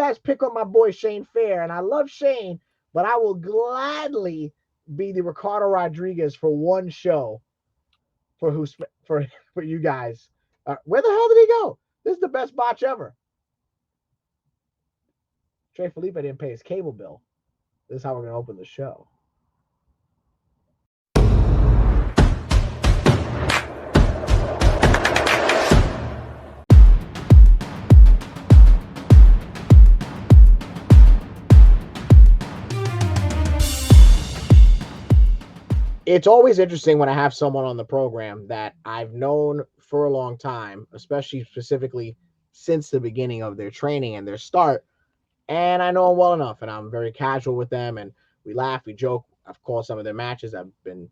guys pick on my boy Shane Fair, and I love Shane, but I will gladly be the Ricardo Rodriguez for one show for for you guys. Where the hell did he go? This is the best botch ever. Trey Felipe didn't pay his cable bill. This is how we're going to open the show. It's always interesting when I have someone on the program that I've known for a long time, especially specifically since the beginning of their training and their start. And I know them well enough, and I'm very casual with them, and we laugh, we joke. I've called some of their matches. I've been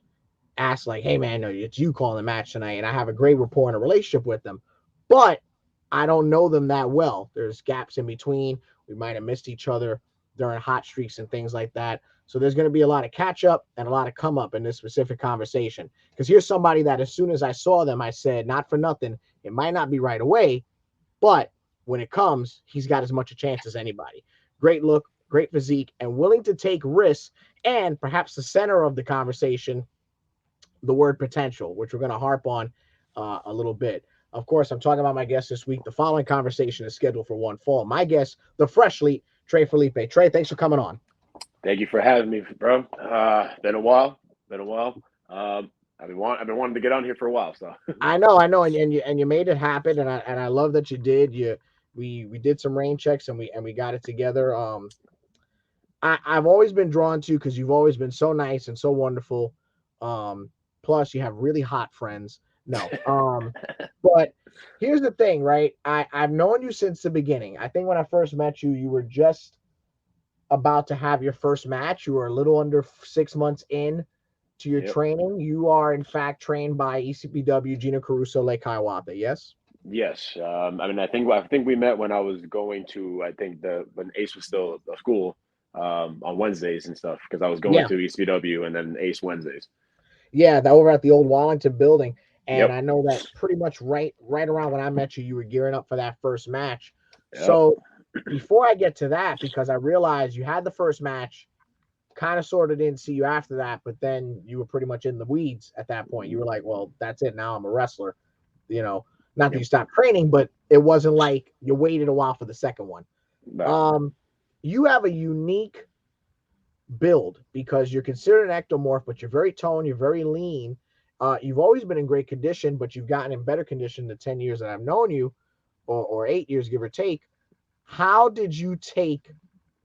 asked, like, hey, man, no, it's you calling the match tonight, and I have a great rapport and a relationship with them. But I don't know them that well. There's gaps in between. We might have missed each other during hot streaks and things like that. So there's going to be a lot of catch up and a lot of come up in this specific conversation. Because here's somebody that as soon as I saw them, I said, not for nothing, it might not be right away, but when it comes, he's got as much a chance as anybody. Great look, great physique, and willing to take risks. And perhaps the center of the conversation, the word potential, which we're going to harp on a little bit. Of course, I'm talking about my guest this week. The following conversation is scheduled for one fall. My guest, the freshly Trey Felipe. Trey, thanks for coming on. Thank you for having me, bro. Been a while. I've been wanting to get on here for a while. So I know, and you made it happen, and I love that you did. We did some rain checks, and we got it together. I've always been drawn to because you've always been so nice and so wonderful. Plus, you have really hot friends. No, but here's the thing, right? I've known you since the beginning. I think when I first met you, you were just about to have your first match. You were a little under 6 months in to your training. You are, in fact, trained by ECPW, Gina Caruso, Lake Hiawatha, yes? Yes. I think we met when I was going to when Ace was still a school on Wednesdays and stuff because I was going to ECPW and then Ace Wednesdays. Yeah, that over at the old Wallington building. And I know that pretty much right around when I met you, you were gearing up for that first match. Yep. So before I get to that, because I realized you had the first match, kind of sort of didn't see you after that, but then you were pretty much in the weeds at that point. You were like, well, that's it. Now I'm a wrestler. Not that you stopped training, but it wasn't like you waited a while for the second one. No. You have a unique build because you're considered an ectomorph, but you're very toned, you're very lean. You've always been in great condition, but you've gotten in better condition the 10 years that I've known you, or 8 years, give or take. How did you take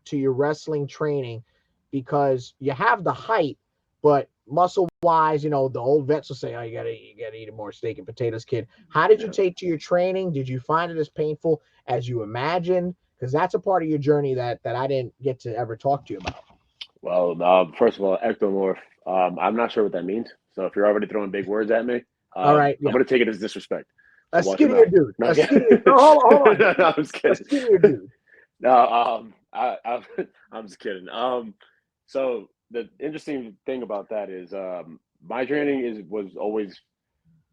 to your wrestling training? Because you have the height, but muscle-wise, the old vets will say, oh, you gotta eat more steak and potatoes, kid. How did you take to your training? Did you find it as painful as you imagined? Because that's a part of your journey that I didn't get to ever talk to you about. Well, first of all, ectomorph, I'm not sure what that means. So if you're already throwing big words at me, all right, I'm going to take it as disrespect. A skinnier dude. No, hold on. No, I'm just kidding. A skinnier dude. No, I'm just kidding. So the interesting thing about that is my training was always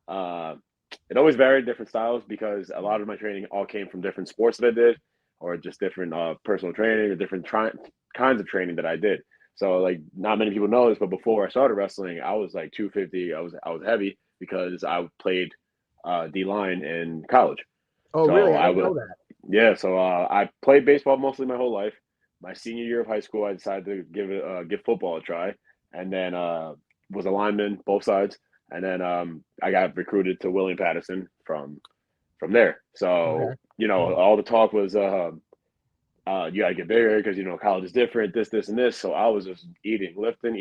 it always varied different styles because a lot of my training all came from different sports that I did or just different personal training or different kinds of training that I did. So like not many people know this, but before I started wrestling, I was like 250. I was heavy because I played D-line in college. Oh, so really? I didn't know that. Yeah, so I played baseball mostly my whole life. My senior year of high school, I decided to give football a try, and then was a lineman both sides, and then I got recruited to William Patterson from there. So all the talk was you gotta get bigger because college is different, this and this. So I was just lifting.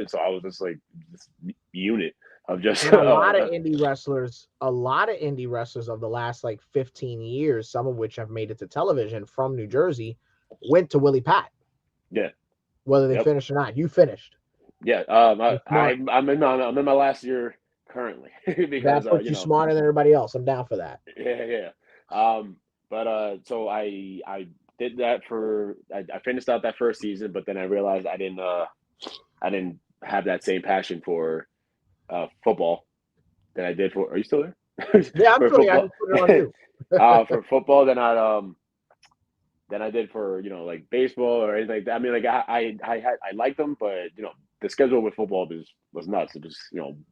So I was just like this unit of just and a lot of indie wrestlers of the last like 15 years, some of which have made it to television from New Jersey, went to Willie Pat. Yeah. Whether they finished or not. You finished. Yeah. I'm in my last year currently because that puts you smarter than everybody else. I'm down for that. Yeah. But so I did that I finished out that first season, but then I realized I didn't have that same passion for football that I did for. Are you still there? Yeah, I'm still here. I just put it on you. For football, then than I did for like baseball or anything like that. I mean, like I liked them, but the schedule with football was nuts. It was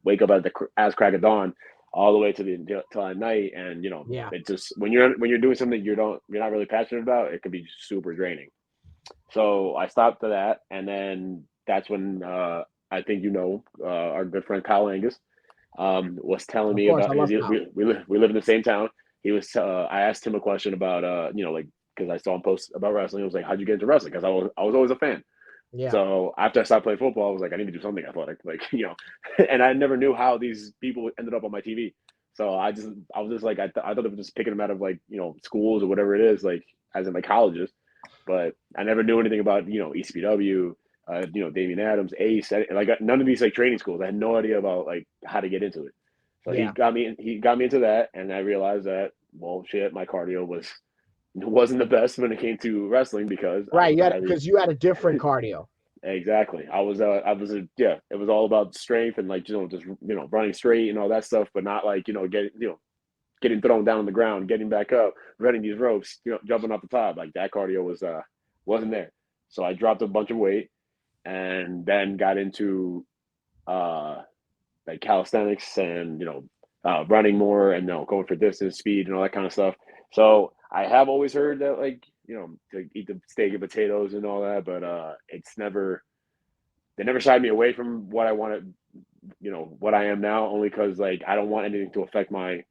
wake up at the ass crack of dawn all the way to the till at night, and Yeah. it just when you're doing something you're not really passionate about, it can be super draining. So I stopped to that, and then that's when I think our good friend Kyle Angus was telling Of me course, I about love Kyle. we live in the same town. He was I asked him a question about like because I saw him post about wrestling. I was like, "How'd you get into wrestling?" Because I was always a fan. Yeah. So after I stopped playing football, I was like, I need to do something athletic, and I never knew how these people ended up on my TV. So I was just like, I thought they were just picking them out of like schools or whatever it is, like as in like colleges, but I never knew anything about ECPW, Damian Adams, Ace, like none of these like training schools. I had no idea about like how to get into it. So Yeah. he got me into that, and I realized that well, shit, my cardio wasn't the best when it came to wrestling because I Right. was You had highly because you had a different cardio. exactly. Yeah, it was all about strength and like just running straight and all that stuff, but not like getting thrown down on the ground, getting back up, running these ropes, jumping off the top. Like that cardio wasn't there. So I dropped a bunch of weight and then got into uh like calisthenics and running more and going for distance, speed, and all that kind of stuff. So I have always heard that like to eat the steak and potatoes and all that, but it's never they never shied me away from what I wanted, what I am now, only because like I don't want anything to affect my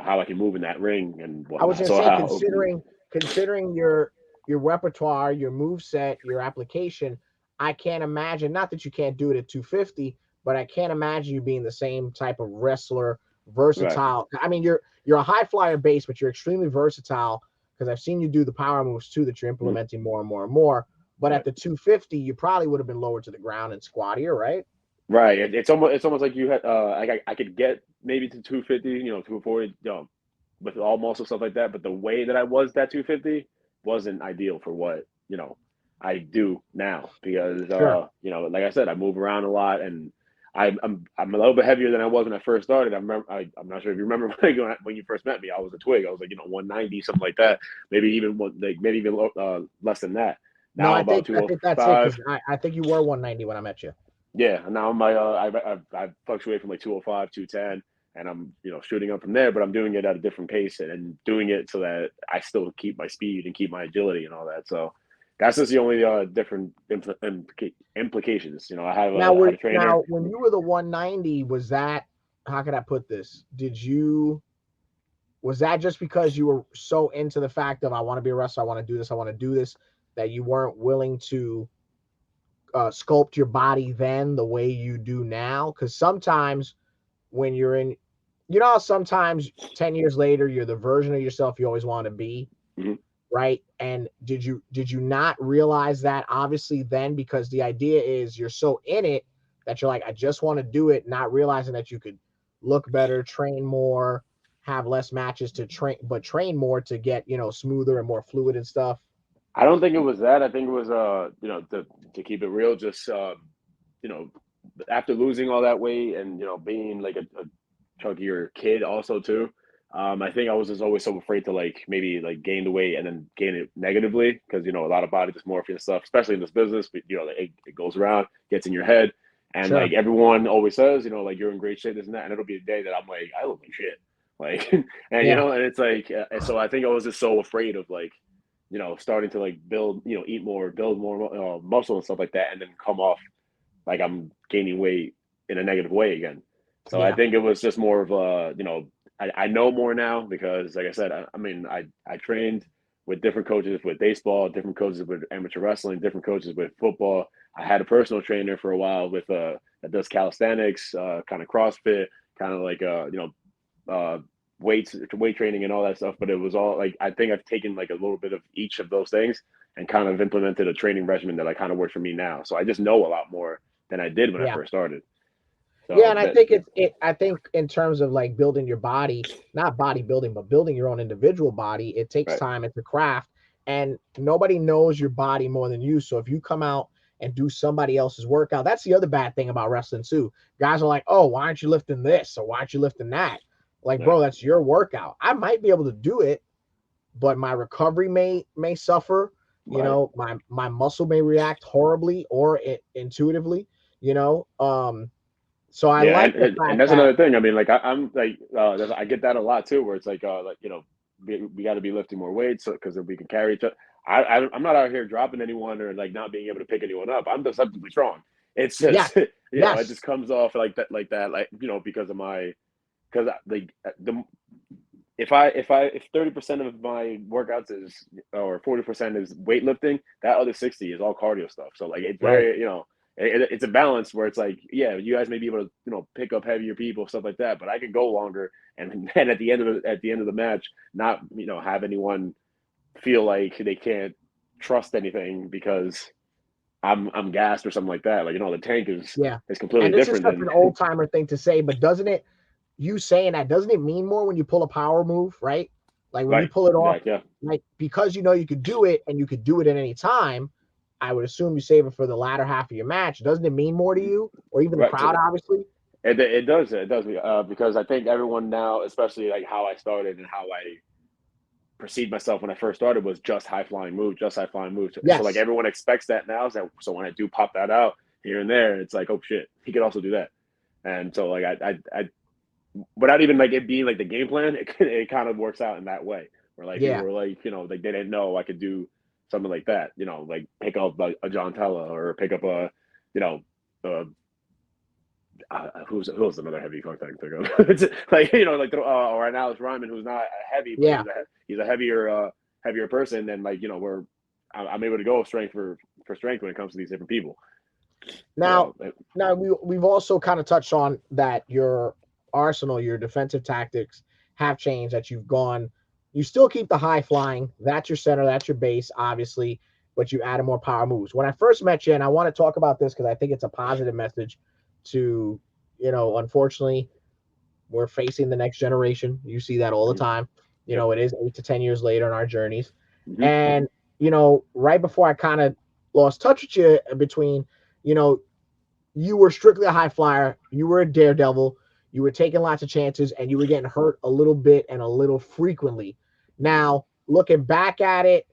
how I can move in that ring and I was whatnot. gonna So say, how considering your repertoire, your move set, your application, I can't imagine. Not that you can't do it at 250, but I can't imagine you being the same type of wrestler, right, versatile. I mean, you're a high flyer base, but you're extremely versatile because I've seen you do the power moves too that you're implementing more and more and more. But at right. the 250, you probably would have been lower to the ground and squattier, right? Right. It's almost like you had I could get maybe to 250, 240, with all muscle stuff like that. But the way that I was that 250 wasn't ideal for what I do now because Sure. like I said, I move around a lot and I'm a little bit heavier than I was when I first started. I'm not sure if you remember when you first met me. I was a twig. I was like 190 something like that. Maybe even less than that. No, Now I'm about I think that's it because 205. I think you were 190 when I met you. Yeah, and now I fluctuate from like 205, 210, and I'm shooting up from there, but I'm doing it at a different pace and doing it so that I still keep my speed and keep my agility and all that. So that's just the only different implications. I had a trainer. Now when you were the 190, was that how could I put this? Was that just because you were so into the fact of I want to be a wrestler, I want to do this, that you weren't willing to sculpt your body then the way you do now? Because sometimes when you're in, sometimes 10 years later you're the version of yourself you always want to be, Mhm. right? And did you not realize that obviously then, because the idea is you're so in it that you're like, I just want to do it, not realizing that you could look better, train more, have less matches to train, but train more to get smoother and more fluid and stuff. I don't think it was that. I think it was to keep it real, just you know after losing all that weight and being like a chunkier kid also too. I think I was just always so afraid to like maybe like gain the weight and then gain it negatively because a lot of body dysmorphia and stuff, especially in this business. But, it goes around, gets in your head, and Sure. like everyone always says, like you're in great shape, this and that, and it'll be a day that I'm like I look like shit, like and Yeah. and it's like so I think I was just so afraid of like starting to like build, eat more, build more muscle and stuff like that, and then come off like I'm gaining weight in a negative way again. So I Yeah. think it was just more of I know more now because, like I said, I mean, I trained with different coaches with baseball, different coaches with amateur wrestling, different coaches with football. I had a personal trainer for a while with that does calisthenics, kind of CrossFit, kind of like uh, weight training and all that stuff. But it was all like I think I've taken like a little bit of each of those things and kind of implemented a training regimen that I kind of works for me now. So I just know a lot more than I did when I Yeah. first started. Yeah, So and I that think I think in terms of like building your body, not bodybuilding, but building your own individual body, it takes right, time. It's a craft, and nobody knows your body more than you. So if you come out and do somebody else's workout, that's the other bad thing about wrestling too. Guys are like, "Oh, why aren't you lifting this? Or why aren't you lifting that?" Like, right, bro, that's your workout. I might be able to do it, but my recovery may suffer. You Right. know, my muscle may react horribly or intuitively. You know, so I Yeah, like the and fact that's that another thing. I mean, like I'm like I get that a lot too, where it's like we got to be lifting more weights because we can carry each other. I'm not out here dropping anyone or like not being able to pick anyone up. I'm deceptively strong. It's yes, just it yes, just comes off like because of my because like the if 30% of my workouts is or 40% is weightlifting, that other 60 is all cardio stuff. So like it's right, very it's a balance where it's like yeah, you guys may be able to pick up heavier people stuff like that, but I could go longer and then at the end of the match not have anyone feel like they can't trust anything because I'm gassed or something like that. Like the tank yeah. is completely And this is different such than an old timer thing to say, but doesn't it? You saying that doesn't it mean more when you pull a power move, right? Like when you right. pull it off, Exactly. Yeah. like because you know you could do it and you could do it at any time. I would assume you save it for the latter half of your match. Doesn't it mean more to you, or even the Right. So crowd, obviously? it does because I think everyone now, especially like how I started and how I perceived myself when I first started was just high flying moves, just high flying moves. So like Yes. everyone expects that now. So when I do pop that out here and there, it's like oh shit, he could also do that. And so like I without even like it being like the game plan, it kind of works out in that way where like people Yeah. were like like they didn't know I could do something like that. Like pick up a John Tella or pick up a you know. Who's another heavy fuck I can think of? It's like or an Alex Ryman who's not a heavy, but Yeah. he's a heavier person. Then like where I'm able to go strength for strength when it comes to these different people. Now, So now we've also kind of touched on that your arsenal, your defensive tactics have changed. That you've gone, you still keep the high flying. That's your center. That's your base, obviously, but you added more power moves. When I first met you, and I want to talk about this because I think it's a positive message to, unfortunately, we're facing the next generation. You see that all the time. yep. It is 8 to 10 years later in our journeys. Mm-hmm. And, right before I kind of lost touch with you between, you know, you were strictly a high flyer, you were a daredevil, you were taking lots of chances, and you were getting hurt a little bit and a little frequently. Now, looking back at it,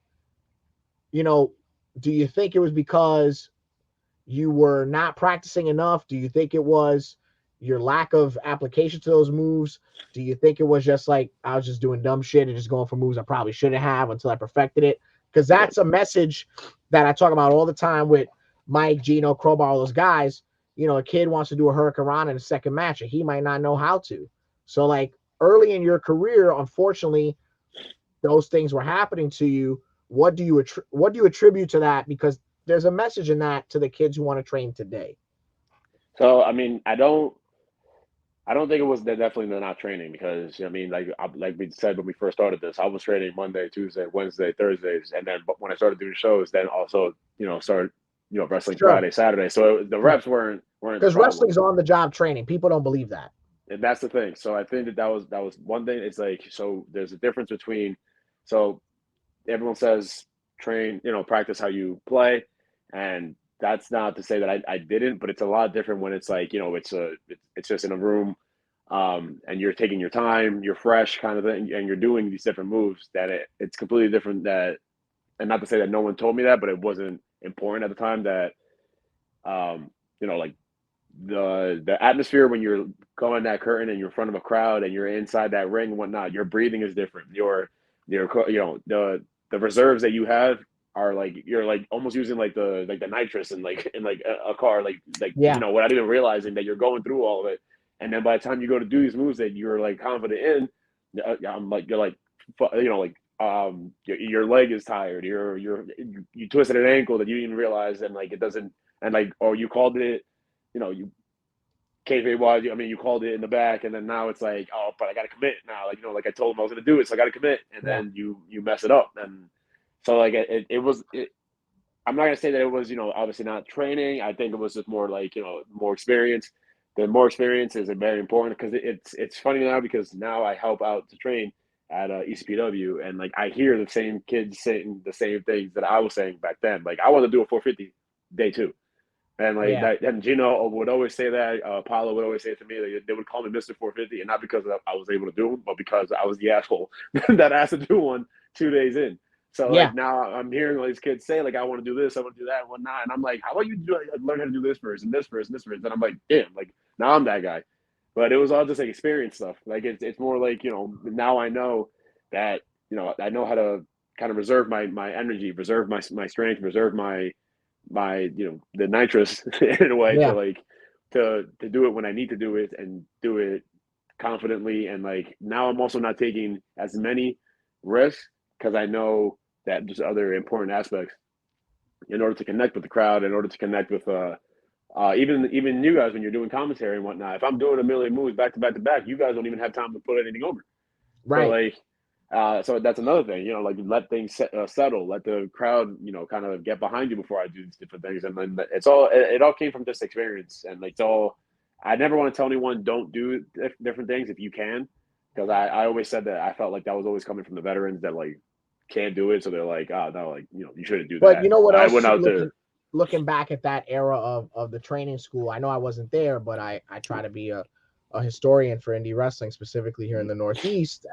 you know, do you think it was because you were not practicing enough? Do you think it was your lack of application to those moves? Do you think it was just like I was just doing dumb shit and just going for moves I probably shouldn't have until I perfected it? Because Right. that's a message that I talk about all the time with Mike, Gino, Crowbar, all those guys. A kid wants to do a Hurricane Rana in a second match and he might not know how to. So, like early in your career, unfortunately, those things were happening to you. What do you attribute to that? Because there's a message in that to the kids who want to train today. So I mean, I don't think it was definitely they're not training because I mean, like we said when we first started this, I was training Monday, Tuesday, Wednesday, Thursdays, and then but when I started doing shows, then also started wrestling Sure, Friday, Saturday. So the sure. reps weren't the Because problem, wrestling's on the job training. People don't believe that. and that's the thing. So I think that was one thing. It's like so there's a difference between so everyone says train, practice how you play, and that's not to say that I didn't, but it's a lot different when it's like it's just in a room, and you're taking your time, you're fresh kind of thing, and you're doing these different moves. That it's completely different. That and not to say that no one told me that, but it wasn't important at the time. That like the atmosphere when you're going that curtain and you're in front of a crowd and you're inside that ring and whatnot, your breathing is different. The reserves that you have are like you're like almost using like the nitrous and like in like a car like Yeah, without even realizing that you're going through all of it. And then by the time you go to do these moves that you're like confident in, I'm like you're like like your leg is tired. You twisted an ankle that you didn't even realize and like it doesn't and like or you called it you kayfabe wise, I mean, you called it in the back, and then now it's like, oh, but I got to commit now. Like like I told him I was going to do it, so I got to commit, and yeah, then you mess it up, and so like it was. I'm not going to say that it was obviously not training. I think it was just more like more experience. The more experience is very important because it's funny now because now I help out to train at ECPW, and like I hear the same kids saying the same things that I was saying back then. Like I want to do a 450 day two. And like yeah, that, and Gino would always say that. Paulo would always say it to me. They would call me Mister 450, and not because I was able to do them, but because I was the asshole that asked to do one. 2 days in. So Yeah. like now I'm hearing all these kids say like I want to do this, I want to do that, and whatnot, and I'm like, how about you learn how to do this first and this first and this first? And I'm like, damn, like now I'm that guy. But it was all just like experience stuff. Like it's more like now I know that I know how to kind of reserve my energy, reserve my strength, reserve my the nitrous in a way to Yeah. like to do it when I need to do it and do it confidently. And like now I'm also not taking as many risks because I know that there's other important aspects in order to connect with the crowd, in order to connect with even you guys when you're doing commentary and whatnot. If I'm doing a million moves back to back to back, you guys don't even have time to put anything over. So Right. like, so that's another thing, like let things settle, let the crowd, kind of get behind you before I do these different things, and then it all came from this experience, and like, it's all. I never want to tell anyone don't do different things if you can, because I always said that I felt like that was always coming from the veterans that like can't do it, so they're like, oh no, like you shouldn't do But you that. know what I else went too, out there. looking back at that era of the training school, I know I wasn't there, but I try to be a historian for indie wrestling, specifically here in the Northeast.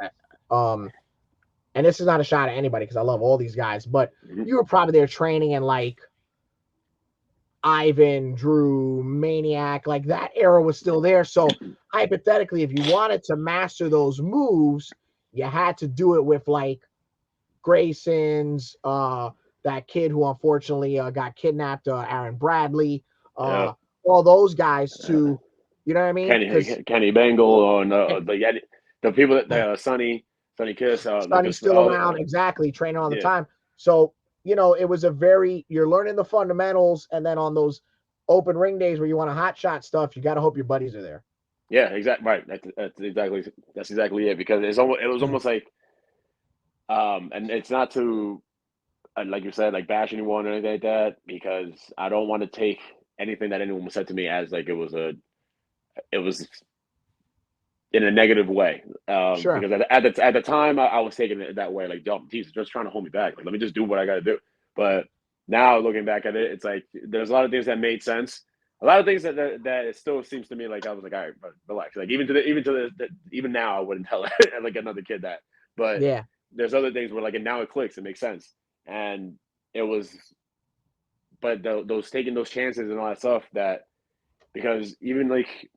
And this is not a shot at anybody because I love all these guys, but Mhm. you were probably there training in like Ivan, Drew, Maniac, like that era was still there. So hypothetically, if you wanted to master those moves, you had to do it with like Grayson's, that kid who unfortunately got kidnapped, Aaron Bradley, Yeah, all those guys to, you know what I mean? Because Kenny Bangle and the people that Sonny Kiss, like Sonny's just still around, exactly, training all the yeah. time. So, it was you're learning the fundamentals, and then on those open ring days where you want to hot shot stuff, you got to hope your buddies are there. Yeah, exactly right. That's exactly it, because it was almost like and it's not to like you said, like bash anyone or anything like that, because I don't want to take anything that anyone said to me as like it was in a negative way, Sure. because at the time I was taking it that way, like, yo, he's just trying to hold me back, like let me just do what I got to do. But now looking back at it, it's like there's a lot of things that made sense, a lot of things that it still seems to me like I was like, all right, but relax, like even now I wouldn't tell like another kid that, but Yeah. there's other things where like, and now it clicks, it makes sense, and it was, but those taking those chances and all that stuff, that because even like,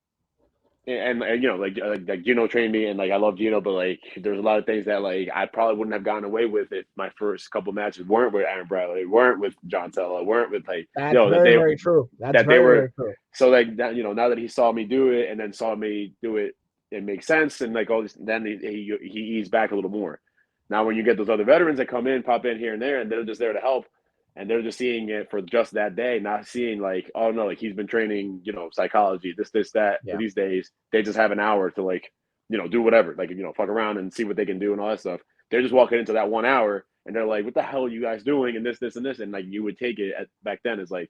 and like Gino trained me, and like I love Gino, but like there's a lot of things that like I probably wouldn't have gotten away with if my first couple matches weren't with Aaron Bradley, weren't with John Tella, weren't with like That's very, very true. That's they very, were. very true. So like that, now that he saw me do it and then saw me do it, it makes sense, and like all this, then he eased back a little more. Now when you get those other veterans that come in, pop in here and there, and they're just there to help, and they're just seeing it for just that day, not seeing like, oh no, like he's been training, psychology, this, that for Yeah. these days. They just have an hour to like, do whatever, like, fuck around and see what they can do and all that stuff. They're just walking into that 1 hour and they're like, what the hell are you guys doing? And this, and this. And like, you would take it back then as like,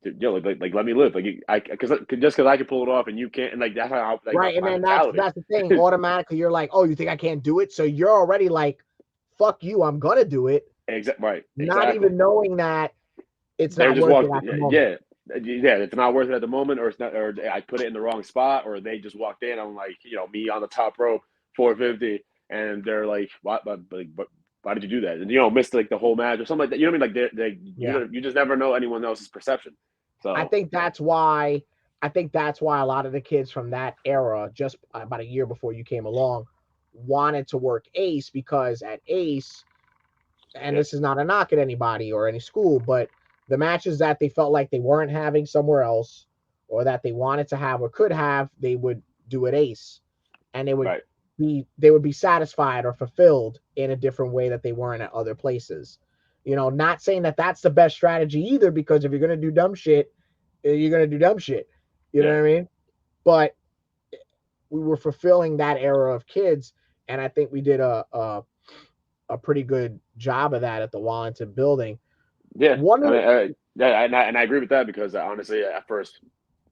like let me live. Like because just because I can pull it off and you can't, and like that's how like Right. And my then that's mentality. that's the thing. Automatically, you're like, oh, you think I can't do it? So you're already like, fuck you, I'm gonna do it. Right, Not exactly. even knowing that it's They're not just worth it walked. at the moment. Yeah, yeah. It's not worth it at the moment, or it's not, or I put it in the wrong spot, or they just walked in. I'm like, me on the top rope, 450, and they're like, what? But why did you do that? And missed like the whole match or something like that. You know what I mean? Like Yeah. you just never know anyone else's perception. I So think that's why a lot of the kids from that era, just about a year before you came along, wanted to work Ace, because at Ace, and yeah, this is not a knock at anybody or any school, but the matches that they felt like they weren't having somewhere else, or that they wanted to have or could have, they would do at Ace, and right. they would be satisfied or fulfilled in a different way that they weren't at other places. Not saying that that's the best strategy either, because if you're gonna do dumb shit, you're gonna do dumb shit. You know Yeah, what I mean? But we were fulfilling that era of kids, and I think we did a pretty good job of that at the Wallington building. yeah. One I of mean, the, yeah, and I agree with that, because honestly, at first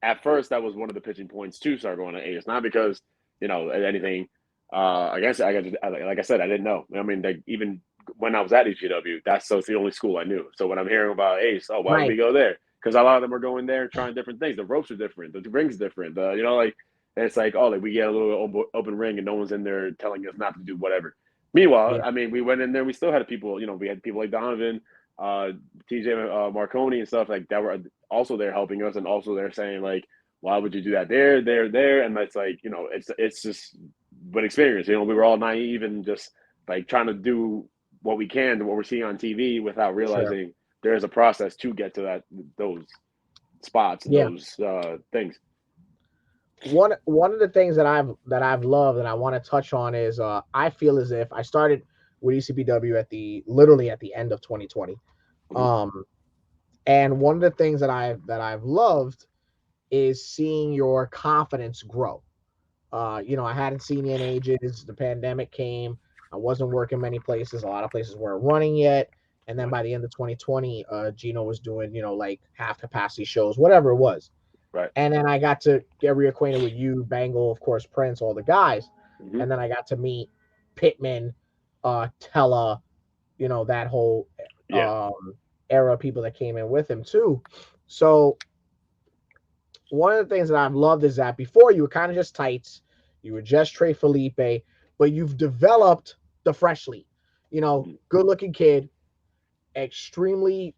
that was one of the pitching points to start going to A's. Not because anything against it. Like I said, I didn't know. I mean, like, even when I was at EGW, that's the only school I knew. So when I'm hearing about Ace, oh, why would right, we go there? Because a lot of them are going there trying different things. The ropes are different, the ring's different. Like, and it's like, oh, like we get a little open ring and no one's in there telling us not to do whatever. Meanwhile, Yeah, I mean, we went in there. We still had people. We had people like Donovan, uh, TJ Marconi, and stuff like that were also there helping us, and also they're saying like, "Why would you do that there?" And that's like, it's just what experience. We were all naive and just like trying to do what we can to what we're seeing on TV without sure. realizing there is a process to get to those spots and Yeah. those things. One of the things that I've loved and I want to touch on is I feel as if I started with ECBW at the literally at the end of 2020. Mhm. Um, and one of the things that I've loved is seeing your confidence grow. I hadn't seen you in ages. The pandemic came. I wasn't working many places. A lot of places weren't running yet. And then Right, by the end of 2020, Gino was doing, like half capacity shows, whatever it was. right. And then I got to get reacquainted with you, Bangle, of course, Prince, all the guys. Hmm. And then I got to meet Pittman, Tella, that whole Yeah, um, era of people that came in with him too. So one of the things that I've loved is that before you were kind of just tights, you were just Trey Felipe, but you've developed the freshly, hmm, good looking kid, extremely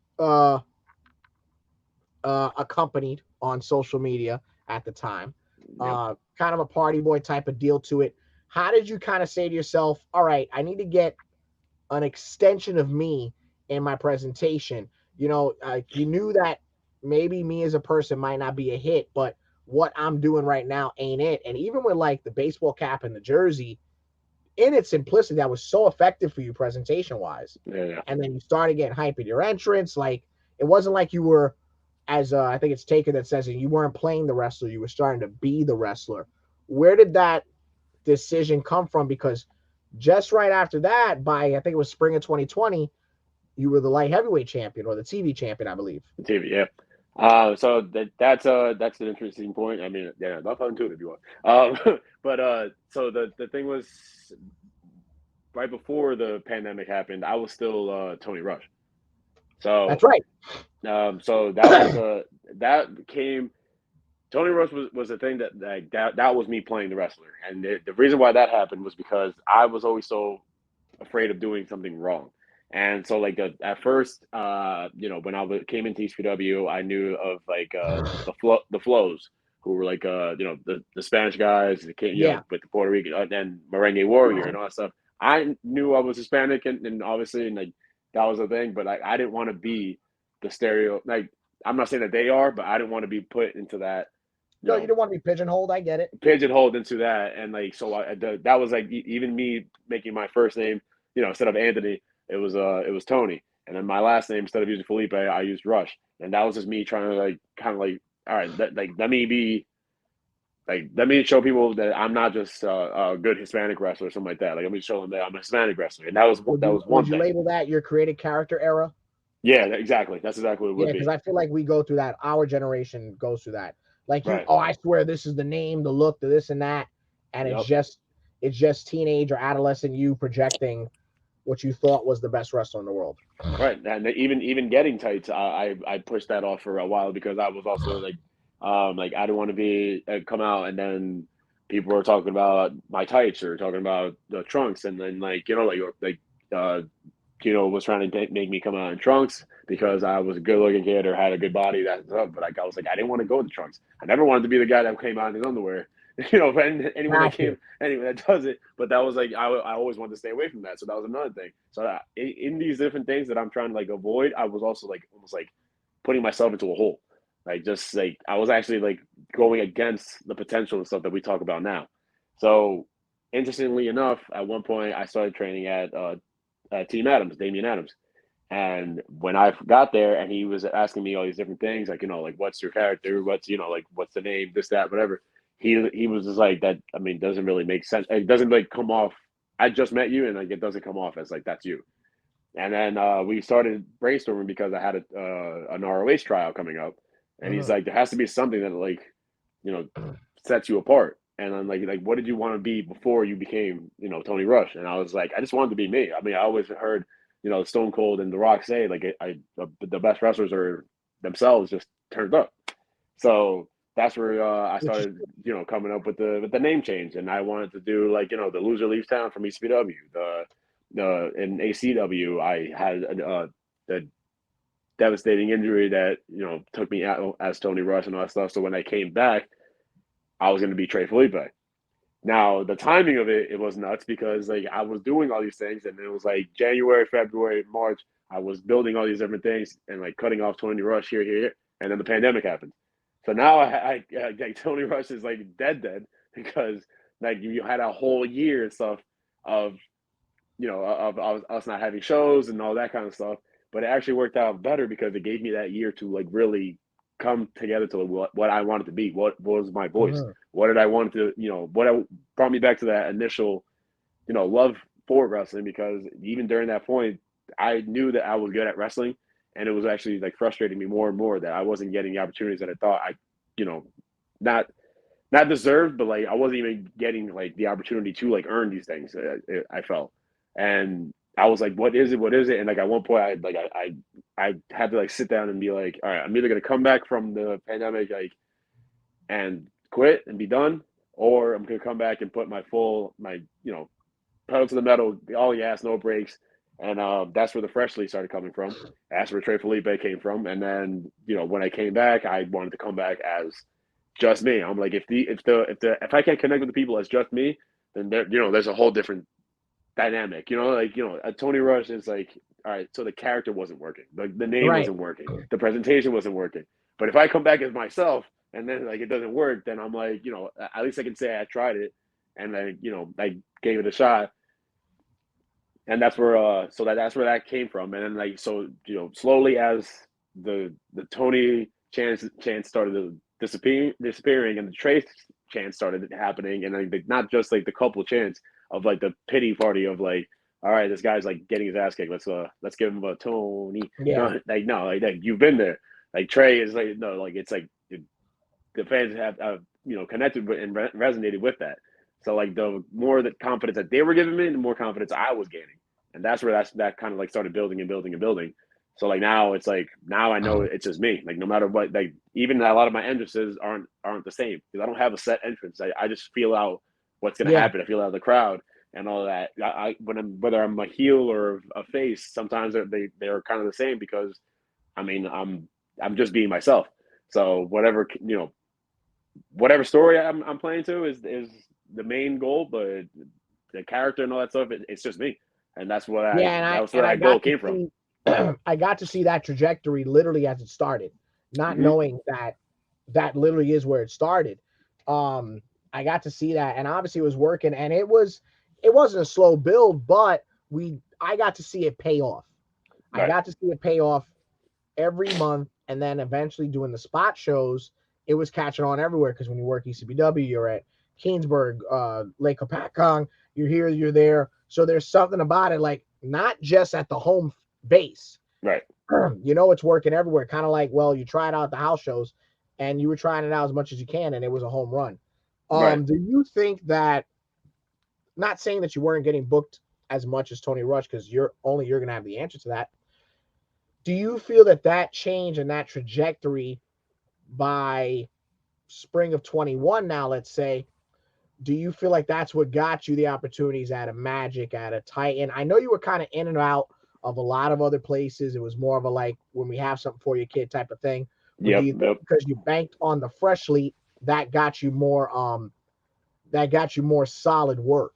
accompanied on social media at the time, yep. kind of a party boy type of deal to it. How did you kind of say to yourself, all right, I need to get an extension of me in my presentation? You knew that maybe me as a person might not be a hit, but what I'm doing right now ain't it. And even with like the baseball cap and the jersey, in its simplicity, that was so effective for you presentation wise. Yeah, yeah. And then you started getting hype at your entrance. Like it wasn't like you were, as I think it's Taker that says it, you weren't playing the wrestler, you were starting to be the wrestler. Where did that decision come from? Because just right after that, by I think it was spring of 2020, you were the light heavyweight champion or the TV champion, I believe. TV, yeah. So that's an interesting point. I mean, yeah, not fun too if you want. But so the thing was right before the pandemic happened, I was still Tony Rush. That's So right. so that was that came. Tony Rush was the thing that was me playing the wrestler, and the reason why that happened was because I was always so afraid of doing something wrong. And so, like at first, when came into ECW, I knew of like the flows, who were like the Spanish guys, the kid, Yeah. with the Puerto Rican, and Merengue Warrior and all that stuff. I knew I was Hispanic, and obviously, and like that was the thing. But I didn't want to be the stereo. Like I'm not saying that they are, but I didn't want to be put into that, you No, you know, don't want to be pigeonholed. I get it. pigeonholed into that. And like so that was like even me making my first name, instead of Anthony, it was Tony. And then my last name, instead of using Felipe, I used Rush. And that was just me trying to like kind of like, all right, let me show people that I'm not just a good Hispanic wrestler or something like that. Like let me show them that I'm a Hispanic wrestler. And that was Would that you was would one you thing. label that your creative character era? Yeah, exactly. That's exactly what it would Yeah, because be. I feel like we go through that. Our generation goes through that. Like Right. I swear this is the name, the look, the this and that, and it's Yep. just it's just teenage or adolescent you projecting what you thought was the best wrestler in the world. Right, and even getting tights, I pushed that off for a while because I was also like I didn't want to be come out and then people were talking about my tights or talking about the trunks, and then uh, was trying to make me come out in trunks because I was a good looking kid or had a good body. But like I was like I didn't want to go in the trunks. I never wanted to be the guy that came out in his underwear. And anyone that Got came you. anyway that does it. But that was like I always wanted to stay away from that. So that was another thing. So in these different things that I'm trying to like avoid, I was also like almost like putting myself into a hole. Like just like I was actually like going against the potential and stuff that we talk about now. So interestingly enough, at one point I started training at Team Adams, Damian Adams. And when I got there and he was asking me all these different things, like, like, what's your character? Like, what's the name? This, that, whatever. He was just like, that, I mean, doesn't really make sense. It doesn't like come off. I just met you and like, it doesn't come off as like, that's you. And then we started brainstorming because I had an ROH trial coming up. And he's Mhm. like, there has to be something that like, you know, sets you apart. And I'm like, what did you want to be before you became, Tony Rush? And I was like, I just wanted to be me. I mean, I always heard, Stone Cold and The Rock say like, the best wrestlers are themselves just turned up. So that's where I Which is started, coming up with the name change. And I wanted to do like, the loser leaves town from ECW, in ACW, I had the devastating injury that took me out as Tony Rush and all that stuff. So when I came back, I was going to be Trey Felipe. Now the timing of it was nuts because like I was doing all these things, and it was like January, February, March. I was building all these different things and like cutting off Tony Rush here, and then the pandemic happened. So now like Tony Rush is like dead because like you had a whole year and stuff of of us not having shows and all that kind of stuff. But it actually worked out better because it gave me that year to like really come together to what I wanted to be. What was my voice? Mhm. What did I want to, brought me back to that initial, love for wrestling, because even during that point, I knew that I was good at wrestling, and it was actually like frustrating me more and more that I wasn't getting the opportunities that I thought you know, not not deserved, but like I wasn't even getting like the opportunity to like earn these things. I felt, and I was like, "What is it? What is it?" And like at one point, I had to like sit down and be like, "All right, I'm either gonna come back from the pandemic like and quit and be done, or I'm gonna come back and put my pedal to the metal, all gas, no brakes." And that's where the Freshly started coming from. That's where Trey Felipe came from. And then, when I came back, I wanted to come back as just me. I'm like, if I can't connect with the people as just me, then there's a whole different dynamic. A Tony Rush is like, all right, so the character wasn't working, the name Right. wasn't working, the presentation wasn't working. But if I come back as myself and then like it doesn't work, then I'm like, at least I can say I tried it, and I gave it a shot. And that's where that's where that came from. And then like so slowly as the Tony chance started to disappearing, and the Trace chance started happening, and like not just like the couple chance of like the pity party of like, all right, this guy's like getting his ass kicked, let's give him a Tony. Yeah. Like no, like you've been there. Like Trey is like, no, like it's like the fans have connected with and resonated with that. So like the more the confidence that they were giving me, the more confidence I was gaining, and that's where that kind of like started building and building and building. So like now it's like now I know it's just me. Like no matter what, like even a lot of my entrances aren't the same because I don't have a set entrance. I just feel out what's gonna Yeah. happen. I feel out the crowd and all that. Whether I'm a heel or a face, sometimes they're kind of the same because I mean I'm just being myself. So whatever story I'm playing to is the main goal, but the character and all that stuff, it's just me, and Yeah, and that was where I that goal got to came from. see I got to see that trajectory literally as it started, not Mm-hmm. knowing that that literally is where it started. Um, I got to see that, and obviously it was working, and it wasn't a slow build, but I got to see it pay off. I Right, got to see it pay off every month, and then eventually doing the spot shows, it was catching on everywhere because when you work ECBW, you're at Keensburg, Lake Hopatcong, you're here, you're there. So there's something about it, like not just at the home base. right. It's working everywhere. Kind of like, well, you tried out the house shows, and you were trying it out as much as you can, and it was a home run. Right. Do you think that? Not saying that you weren't getting booked as much as Tony Rush, because you're gonna have the answer to that. Do you feel that that change and that trajectory by spring of 21 now, let's say, do you feel like that's what got you the opportunities at a Magic, at a Titan? I know you were kind of in and out of a lot of other places. It was more of a like when we have something for your kid type of thing. But do Yep, you think yep. because you banked on the freshly that got you more solid work?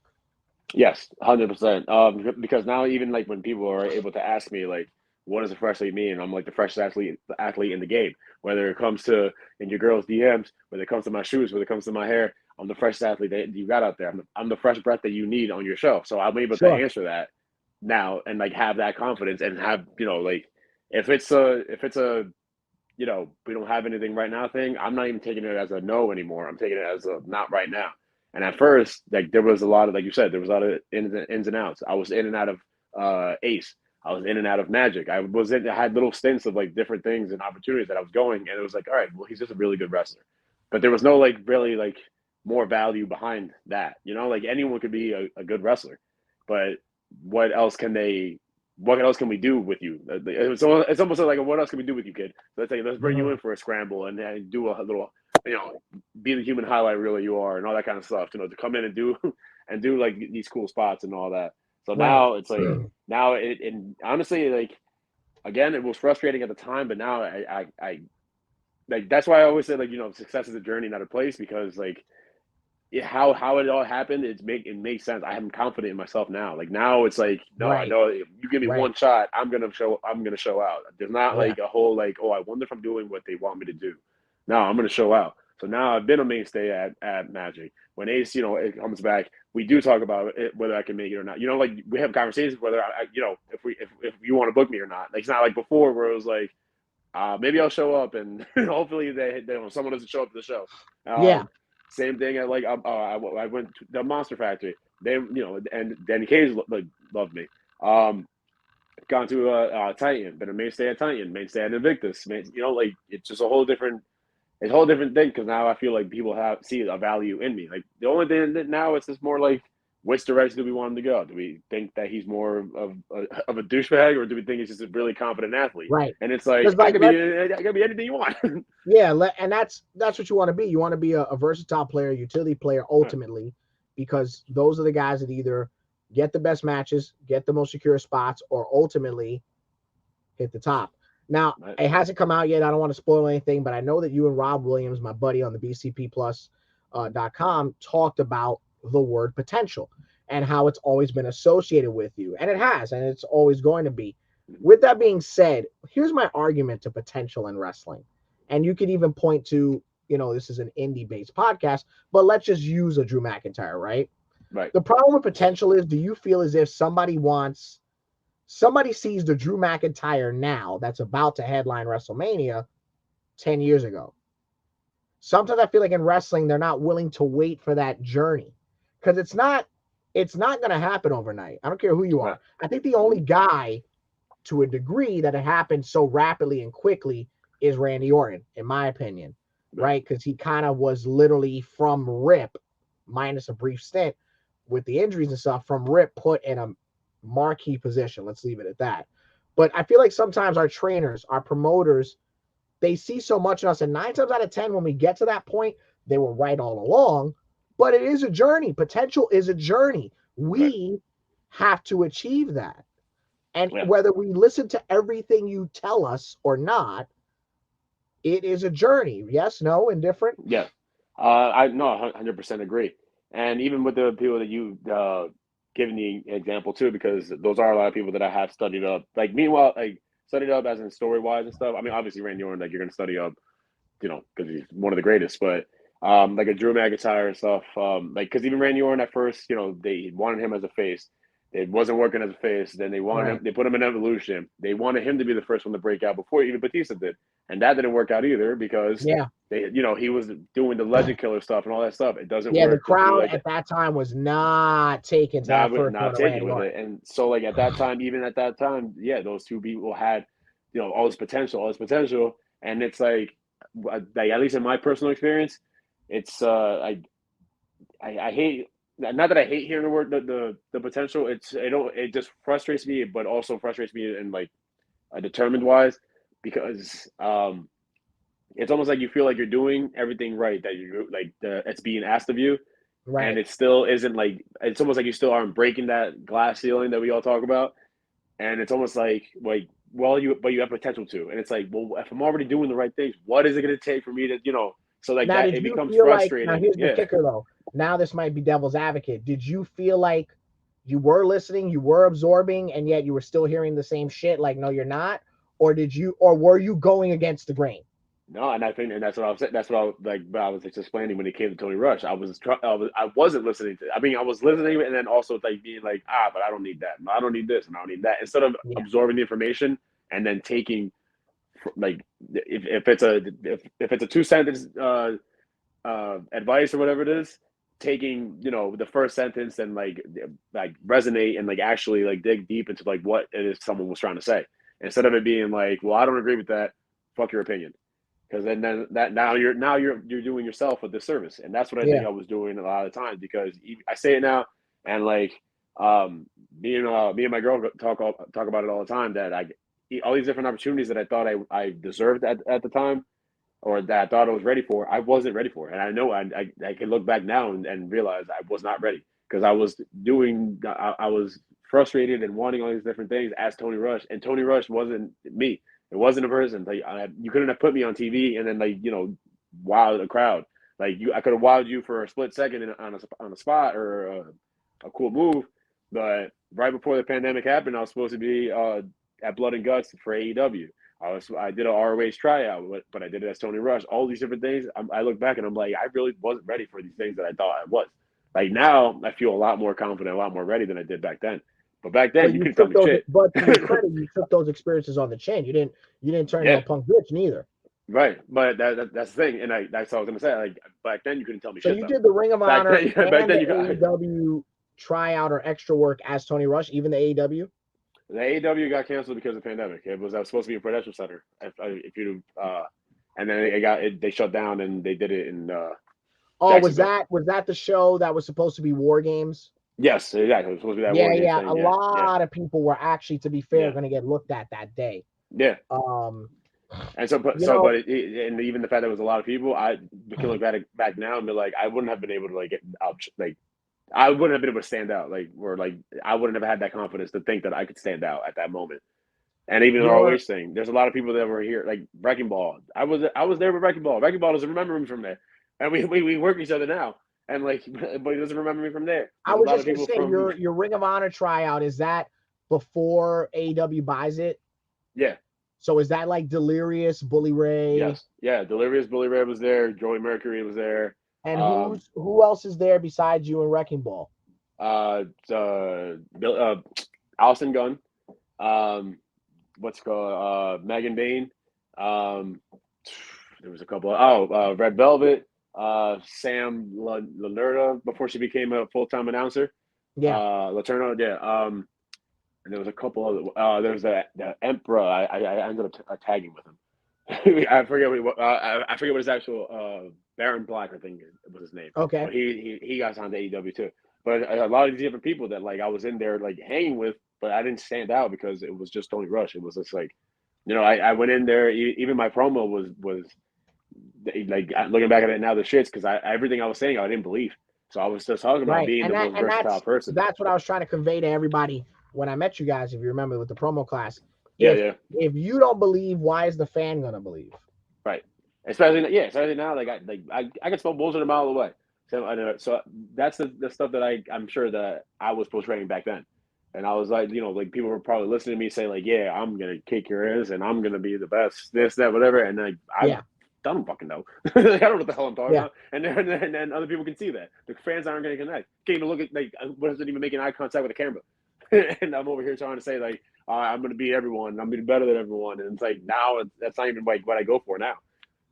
Yes, 100%. Because now even like when people are able to ask me like, what does a fresh athlete mean? I'm like the freshest athlete in the game. Whether it comes to in your girls' DMs, whether it comes to my shoes, whether it comes to my hair, I'm the freshest athlete that you got out there. I'm the fresh breath that you need on your show. So I'm able to Sure. answer that now and like have that confidence and have like if it's a we don't have anything right now thing, I'm not even taking it as a no anymore. I'm taking it as a not right now. And at first, like there was a lot of, like you said, there was a lot of ins and outs. I was in and out of Ace. I was in and out of Magic. I had little stints of like different things and opportunities that I was going, and it was like, all right, well, he's just a really good wrestler. But there was no like really like more value behind that. Like anyone could be a good wrestler, but what else can they what else can we do with you? It's almost like what else can we do with you, kid? Let's bring you Mhm. in for a scramble and do a little, you know, be the human highlight reel you are and all that kind of stuff. To come in and do and do like these cool spots and all that. So Right. now it's like now it and honestly like again it was frustrating at the time, but now I like that's why I always say like success is a journey, not a place because like how it all happened, it makes sense. I am confident in myself now. Like now, it's like no, I Right. know if you give me Right. one shot, I'm gonna show out. There's not Yeah. like a whole like oh I wonder if I'm doing what they want me to do. No, I'm gonna show out. So now I've been a mainstay at Magic. When Ace, it comes back, we do talk about it, whether I can make it or not. Like we have conversations whether if you want to book me or not. Like it's not like before where it was like maybe I'll show up and hopefully someone doesn't show up to the show. Yeah. Same thing. I went to the Monster Factory. They and Danny Cage like loved me. Gone to Titan, been a mainstay at Titan, mainstay at Invictus. Like it's just it's a whole different thing because now I feel like people see a value in me. Like the only thing that now it's just more like which direction do we want him to go? Do we think that he's more of a douchebag, or do we think he's just a really confident athlete? Right. And it's like Because like I could be anything you want. yeah, and that's what you want to be. You want to be a versatile player, utility player, ultimately, because those are the guys that either get the best matches, get the most secure spots, or ultimately hit the top. Now, Right. it hasn't come out yet. I don't want to spoil anything, but I know that you and Rob Williams, my buddy on the bcpplus.com, talked about the word potential and how it's always been associated with you. And it has, and it's always going to be. With that being said, here's my argument to potential in wrestling. And you could even point to, this is an indie based podcast, but let's just use a Drew McIntyre, right? Right. The problem with potential is, do you feel as if somebody sees the Drew McIntyre now that's about to headline WrestleMania 10 years ago? Sometimes I feel like in wrestling, they're not willing to wait for that journey because it's not going to happen overnight. I don't care who you Right. are. I think the only guy to a degree that it happened so rapidly and quickly is Randy Orton, in my opinion, right? Because he kind of was literally from rip, minus a brief stint with the injuries and stuff, from rip put in a marquee position. Let's leave it at that. But I feel like sometimes our trainers, our promoters, they see so much in us, and 9 times out of 10, when we get to that point, they were right all along. But it is a journey. Potential is a journey. We have to achieve that. And whether we listen to everything you tell us or not, it is a journey. Yes, no, indifferent? Yeah. I no 100% agree. And even with the people that you given the example too, because those are a lot of people that I have studied up. Like meanwhile, like studied up as in story wise and stuff. I mean, obviously Randy Orton, like you're gonna study up, because he's one of the greatest. But like a Drew McIntyre and stuff, like because even Randy Orton at first, they wanted him as a face. It wasn't working as a face. Then they wanted him. They put him in Evolution. They wanted him to be the first one to break out before even Batista did, and that didn't work out either because he was doing the Legend Killer stuff and all that stuff. It doesn't The work to do crowd like at that time was not taken to that first not one of taking Randy with Orton. it. And so like at that time, even at that time, yeah, those two people had, all this potential. And it's like at least in my personal experience, it's I hate not that I hate hearing the word the potential. It just frustrates me, but also frustrates me in like a determined wise because it's almost like you feel like you're doing everything right that you like it's being asked of you, and it still isn't like it's almost like you still aren't breaking that glass ceiling that we all talk about, and it's almost like well you have potential to, and it's like well if I'm already doing the right things, what is it going to take for me to so like Now, that did it you becomes feel like, now frustrating. here's the Yeah. kicker though. Now this might be devil's advocate. Did you feel like you were listening, you were absorbing, and yet you were still hearing the same shit? Like, no, you're not? Or were you going against the grain? No, and I think, and that's what I was saying. That's what I was just explaining when it came to Tony Rush. I wasn't listening to. I mean, I was listening, and then also like being like, but I don't need that. I don't need this, and I don't need that. Instead of absorbing the information and then taking, like, if it's a 2 sentence advice or whatever it is, taking the first sentence and like resonate and like actually like dig deep into like what it is someone was trying to say, instead of it being like, well, I don't agree with that. Fuck your opinion. Because then that now you're doing yourself a disservice, and that's what I think I was doing a lot of the time. Because I say it now, and like me and my girl talk about it all the time. That all these different opportunities that I thought I deserved at the time, or that I thought I was ready for, I wasn't ready for, and I know I can look back now and realize I was not ready because I was frustrated and wanting all these different things as Tony Rush, and Tony Rush wasn't me. It wasn't a person. Like you couldn't have put me on TV and then wow the crowd. Like I could have wowed you for a split second on a spot or a cool move, but right before the pandemic happened, I was supposed to be at Blood and Guts for AEW. I did a ROH tryout, but I did it as Tony Rush. All these different things. I look back and I'm like, I really wasn't ready for these things that I thought I was. Like now, I feel a lot more confident, a lot more ready than I did back then. But back then, you couldn't tell me shit. But to your credit, you took those experiences on the chin. You didn't turn into a punk bitch neither. Right, but that's the thing, and that's what I was gonna say. Like back then, you couldn't tell me so shit. So you did the Ring of Honor and the AEW tryout or extra work as Tony Rush, even the AEW. The AEW got canceled because of the pandemic. I was supposed to be in Prudential Center. And then they shut down and they did it in. Was that the show that was supposed to be War Games? Yes, exactly. It was supposed to be that War Games thing. A lot of people were actually, to be fair, going to get looked at that day. Yeah. And and even the fact that it was a lot of people, I can look back now and be like, I wouldn't have been able to get out, I wouldn't have been able to stand out, I wouldn't have had that confidence to think that I could stand out at that moment. And even the ROH thing, there's a lot of people that were here, like Wrecking Ball. I was there with Wrecking Ball. Wrecking Ball doesn't remember me from there, and we work each other now. And but he doesn't remember me from there. I was just gonna say your Ring of Honor tryout, is that before AEW buys it? Yeah. So is that like Delirious, Bully Ray? Yes. Yeah. Delirious, Bully Ray was there. Joey Mercury was there. And who else is there besides you and Wrecking Ball? Allison Gunn. What's it called? Megan Bain. There was a couple of Red Velvet. Sam Lanerda before she became a full-time announcer. Yeah. Laterno, yeah. And there was a couple other. There was the Emperor. I ended up tagging with him. I forget what his actual Baron Black, I think was his name. Okay. But he got signed to AEW too. But a lot of these different people that I was in there hanging with, but I didn't stand out because it was just Tony Rush. It was just I went in there. Even my promo was looking back at it now, the shits, because everything I was saying I didn't believe. So I was just talking about being the most versatile person. That's what I was trying to convey to everybody when I met you guys. If you remember with the promo class, if you don't believe, why is the fan gonna believe? Right. Especially now, I can smell bullshit a mile away. So that's the stuff that I'm sure that I was portraying back then. And I was people were probably listening to me say yeah, I'm going to kick your ass and I'm going to be the best, this, that, whatever. And I don't fucking know. I don't know what the hell I'm talking about. And then other people can see that. The fans aren't going to connect. Can't even look at, wasn't even making eye contact with the camera. And I'm over here trying to say I'm going to beat everyone. I'm going to be better than everyone. And it's now that's not even what I go for now.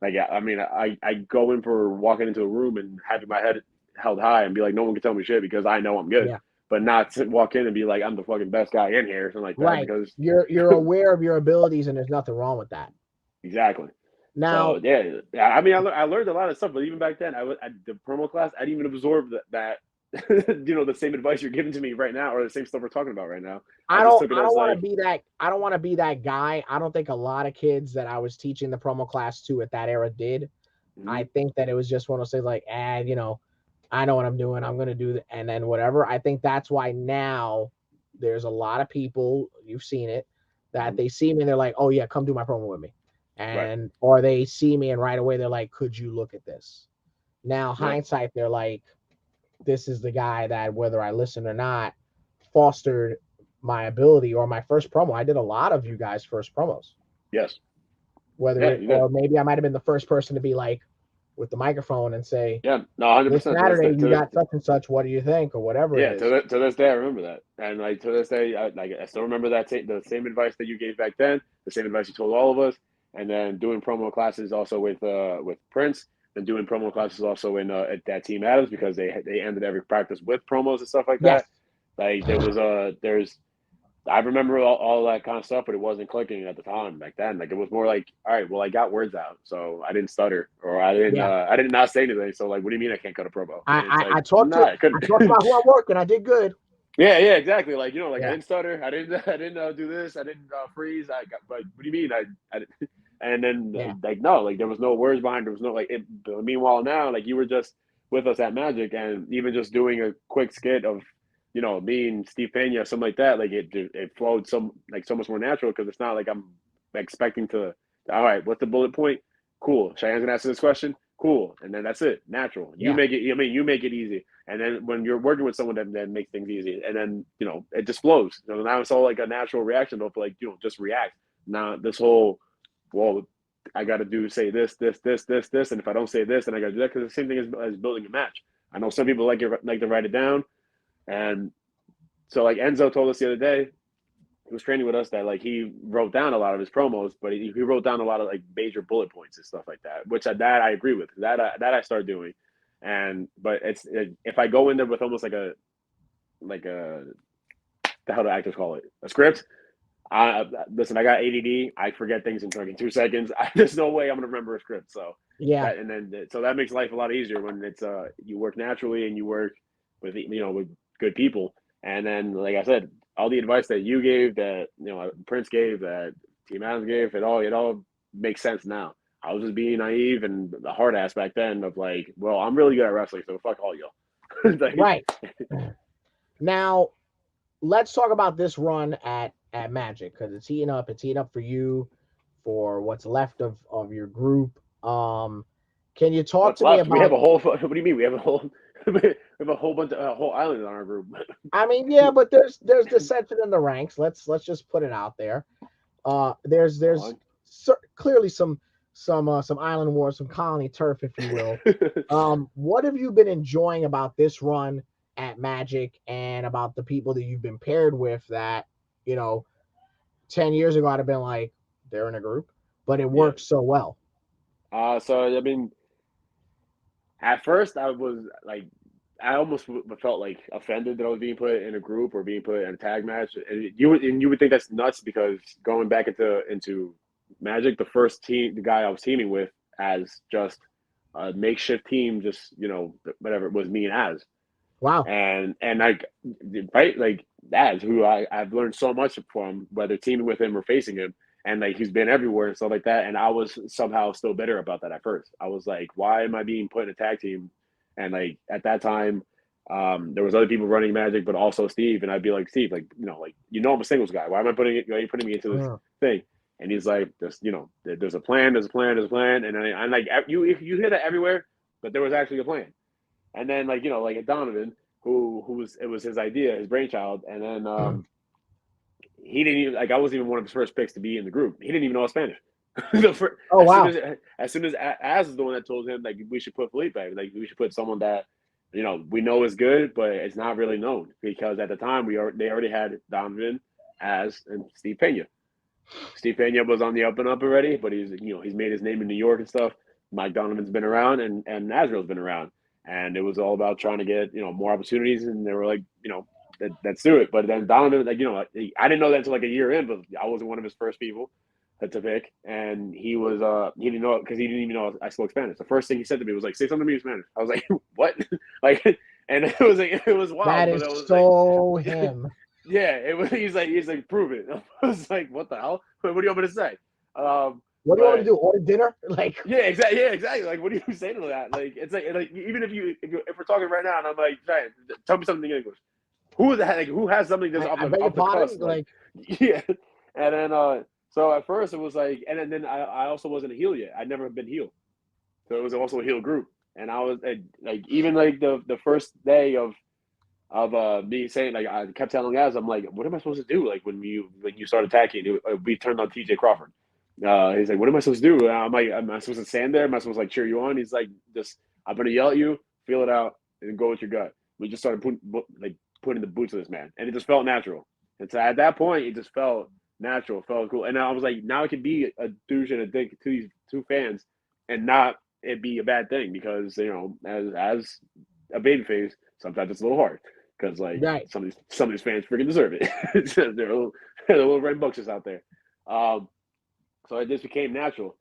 I go in for walking into a room and having my head held high and be no one can tell me shit because I know I'm good. Yeah. But not to walk in and be I'm the fucking best guy in here or something like that. Right. Because you're aware of your abilities and there's nothing wrong with that. Exactly. Now, I learned a lot of stuff, but even back then, the promo class, I didn't even absorb that the same advice you're giving to me right now, or the same stuff we're talking about right now. I don't want to be that. I don't want to be that guy. I don't think a lot of kids that I was teaching the promo class to at that era did. Mm-hmm. I think that it was just one of those things I know what I'm doing. I'm going to do that. And then whatever. I think that's why now there's a lot of people, you've seen it, that they see me and they're like, oh yeah, come do my promo with me. And, or they see me and right away, they're like, could you look at this? Now, hindsight, they're like, this is the guy that, whether I listen or not, fostered my ability. Or my first promo, I did a lot of you guys' first promos. Yes. Or maybe I might have been the first person to be with the microphone and say, 100%. This Saturday you got such and such. What do you think, or whatever? Yeah, to this day I remember that, and to this day I still remember that the same advice that you gave back then, the same advice you told all of us, and then doing promo classes also with Prince, and doing promo classes also at Team Adams, because they ended every practice with promos and stuff like that. I remember all that kind of stuff, but it wasn't clicking at the time back then. It was more all right, well, I got words out, so I didn't stutter, or I did not say anything. So what do you mean I can't cut a promo? I talked about who I'm working. I did good. Yeah, exactly. I didn't stutter. I didn't do this. I didn't freeze. But what do you mean? I and then no, there was no words behind. There was no Meanwhile, now you were just with us at Magic, and even just doing a quick skit of me and Steve Pena, something like that, like it flowed so much more natural because it's not like I'm expecting to. All right, what's the bullet point? Cool. Cheyenne's gonna answer this question. Cool, and then that's it. Natural. You Yeah. make it. I mean, you make it easy, and then when you're working with someone that makes things easy, and then it just flows. Now it's all like a natural reaction. Don't like just react. Now this whole well, I got to say this, and if I don't say this, then I got to do that because the same thing as building a match. I know some people like to write it down, and so like Enzo told us the other day, he was training with us that like he wrote down a lot of his promos, but he wrote down a lot of like major bullet points and stuff like that, which that I agree with. That I started doing, but if I go in there with almost like a how do actors call it, a script. Listen, I got ADD. I forget things in 2 seconds. There's no way I'm gonna remember a script. So Yeah. so that makes life a lot easier when it's you work naturally and you work with with good people. And then, like I said, all the advice that you gave, that Prince gave, that Team Adams gave, it all makes sense now. I was just being naive and the hard ass back then of like, well, I'm really good at wrestling, so fuck all y'all. Right. Now, let's talk about this run at Magic because it's heating up. It's heating up for you, for what's left of your group. Can you talk What's to me left? We have about? a whole. What do you mean? We have a whole. We have a whole bunch of a whole island on our group. I mean, yeah, but there's dissension in the ranks. Let's just put it out there. There's clearly some island wars, some colony turf, if you will. What have you been enjoying about this run at Magic and about the people that you've been paired with that 10 years ago I'd have been like they're in a group, but it works so well. So I mean, at first I was like, I almost felt like offended that I was being put in a group or being put in a tag match, and you would think that's nuts because going back into Magic, the guy I was teaming with as just a makeshift team, just whatever it was, me and Az. Wow. And like right, like Az, who I've learned so much from, whether teaming with him or facing him, and like he's been everywhere and stuff like that. And I was somehow still bitter about that at first. I was like, why am I being put in a tag team? And like at that time, there was other people running Magic, but also Steve. And I'd be like, Steve, like I'm a singles guy. Why am I why are you putting me into this thing? And he's like, there's a plan, there's a plan, there's a plan. And I'm like, you hear that everywhere, but there was actually a plan. And then like like Donovan, who was, it was his idea, his brainchild, and then he didn't even, like, I wasn't even one of his first picks to be in the group. He didn't even know Spanish. Oh wow. As soon as Az is the one that told him like we should put Felipe, like we should put someone that we know is good, but it's not really known because at the time they already had Donovan, Az, and Steve Pena. Steve Pena was on the up and up already, but he's made his name in New York and stuff. Mike Donovan's been around, and Nasrill's been around, and it was all about trying to get more opportunities. And they were like, let's do it. But then Donovan, like I didn't know that until like a year in, but I wasn't one of his first people to pick, and he didn't know because he didn't even know I spoke Spanish. The first thing he said to me was like, "Say something to me in Spanish." I was like, "What?" Like, and it was like it was wild. That is so like, him. Yeah, it was. He's like, prove it. I was like, what the hell? What do you want me to say? What do you want me to do? Order dinner? Like, yeah, exactly. Yeah, exactly. Like, what do you say to that? Like, it's like even if we're talking right now, and I'm like, tell me something in English. Who is that? Like, who has something that's off the cusp? Like, yeah. And then, so at first it was like, and then I also wasn't a heel yet. I'd never been heel, so it was also a heel group. And I was like, even like the first day of me saying, like, I kept telling guys, I'm like, what am I supposed to do? Like when you start attacking, we turned on TJ Crawford. He's like, what am I supposed to do? And I'm like, am I supposed to stand there? Am I supposed to like cheer you on? He's like, I'm gonna yell at you, feel it out, and go with your gut. We just started putting the boots of this man, and it just felt natural. And so at that point, it just felt natural, felt cool. And I was like, now I can be a douche and a dick to these two fans, and not it be a bad thing because as a babyface, sometimes it's a little hard because like some of these fans freaking deserve it. they're a little red bucks out there. So it just became natural.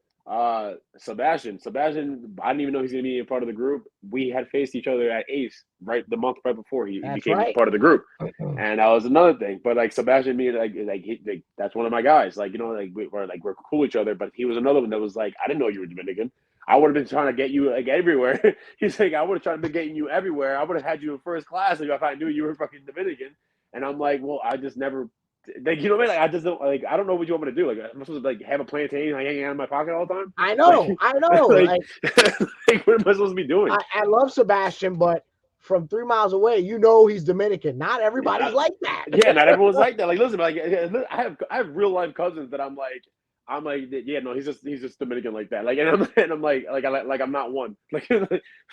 Sebastian, I didn't even know he's gonna be a part of the group. We had faced each other at Ace the month right before he became part of the group, and that was another thing. But like Sebastian, me like that's one of my guys. Like we're cool with each other. But he was another one that was like, I didn't know you were Dominican. I would have been trying to get you like everywhere. He's like, I would have tried to be getting you everywhere. I would have had you in first class if I knew you were fucking Dominican. And I'm like, well, I just never, like, you know what I mean? Like, I just don't, like, I don't know what you want me to do. Like, I'm supposed to like have a plantain like, hanging out in my pocket all the time. I Like, know, I know. like, Like like, what am I supposed to be doing? I love Sebastian, but from 3 miles away, you know he's Dominican. Not everybody's Yeah, like that. yeah, not everyone's like that. Like, listen, like, I have real life cousins that I'm like, yeah, no, he's just Dominican like that. Like, and I'm like I'm not one. Like,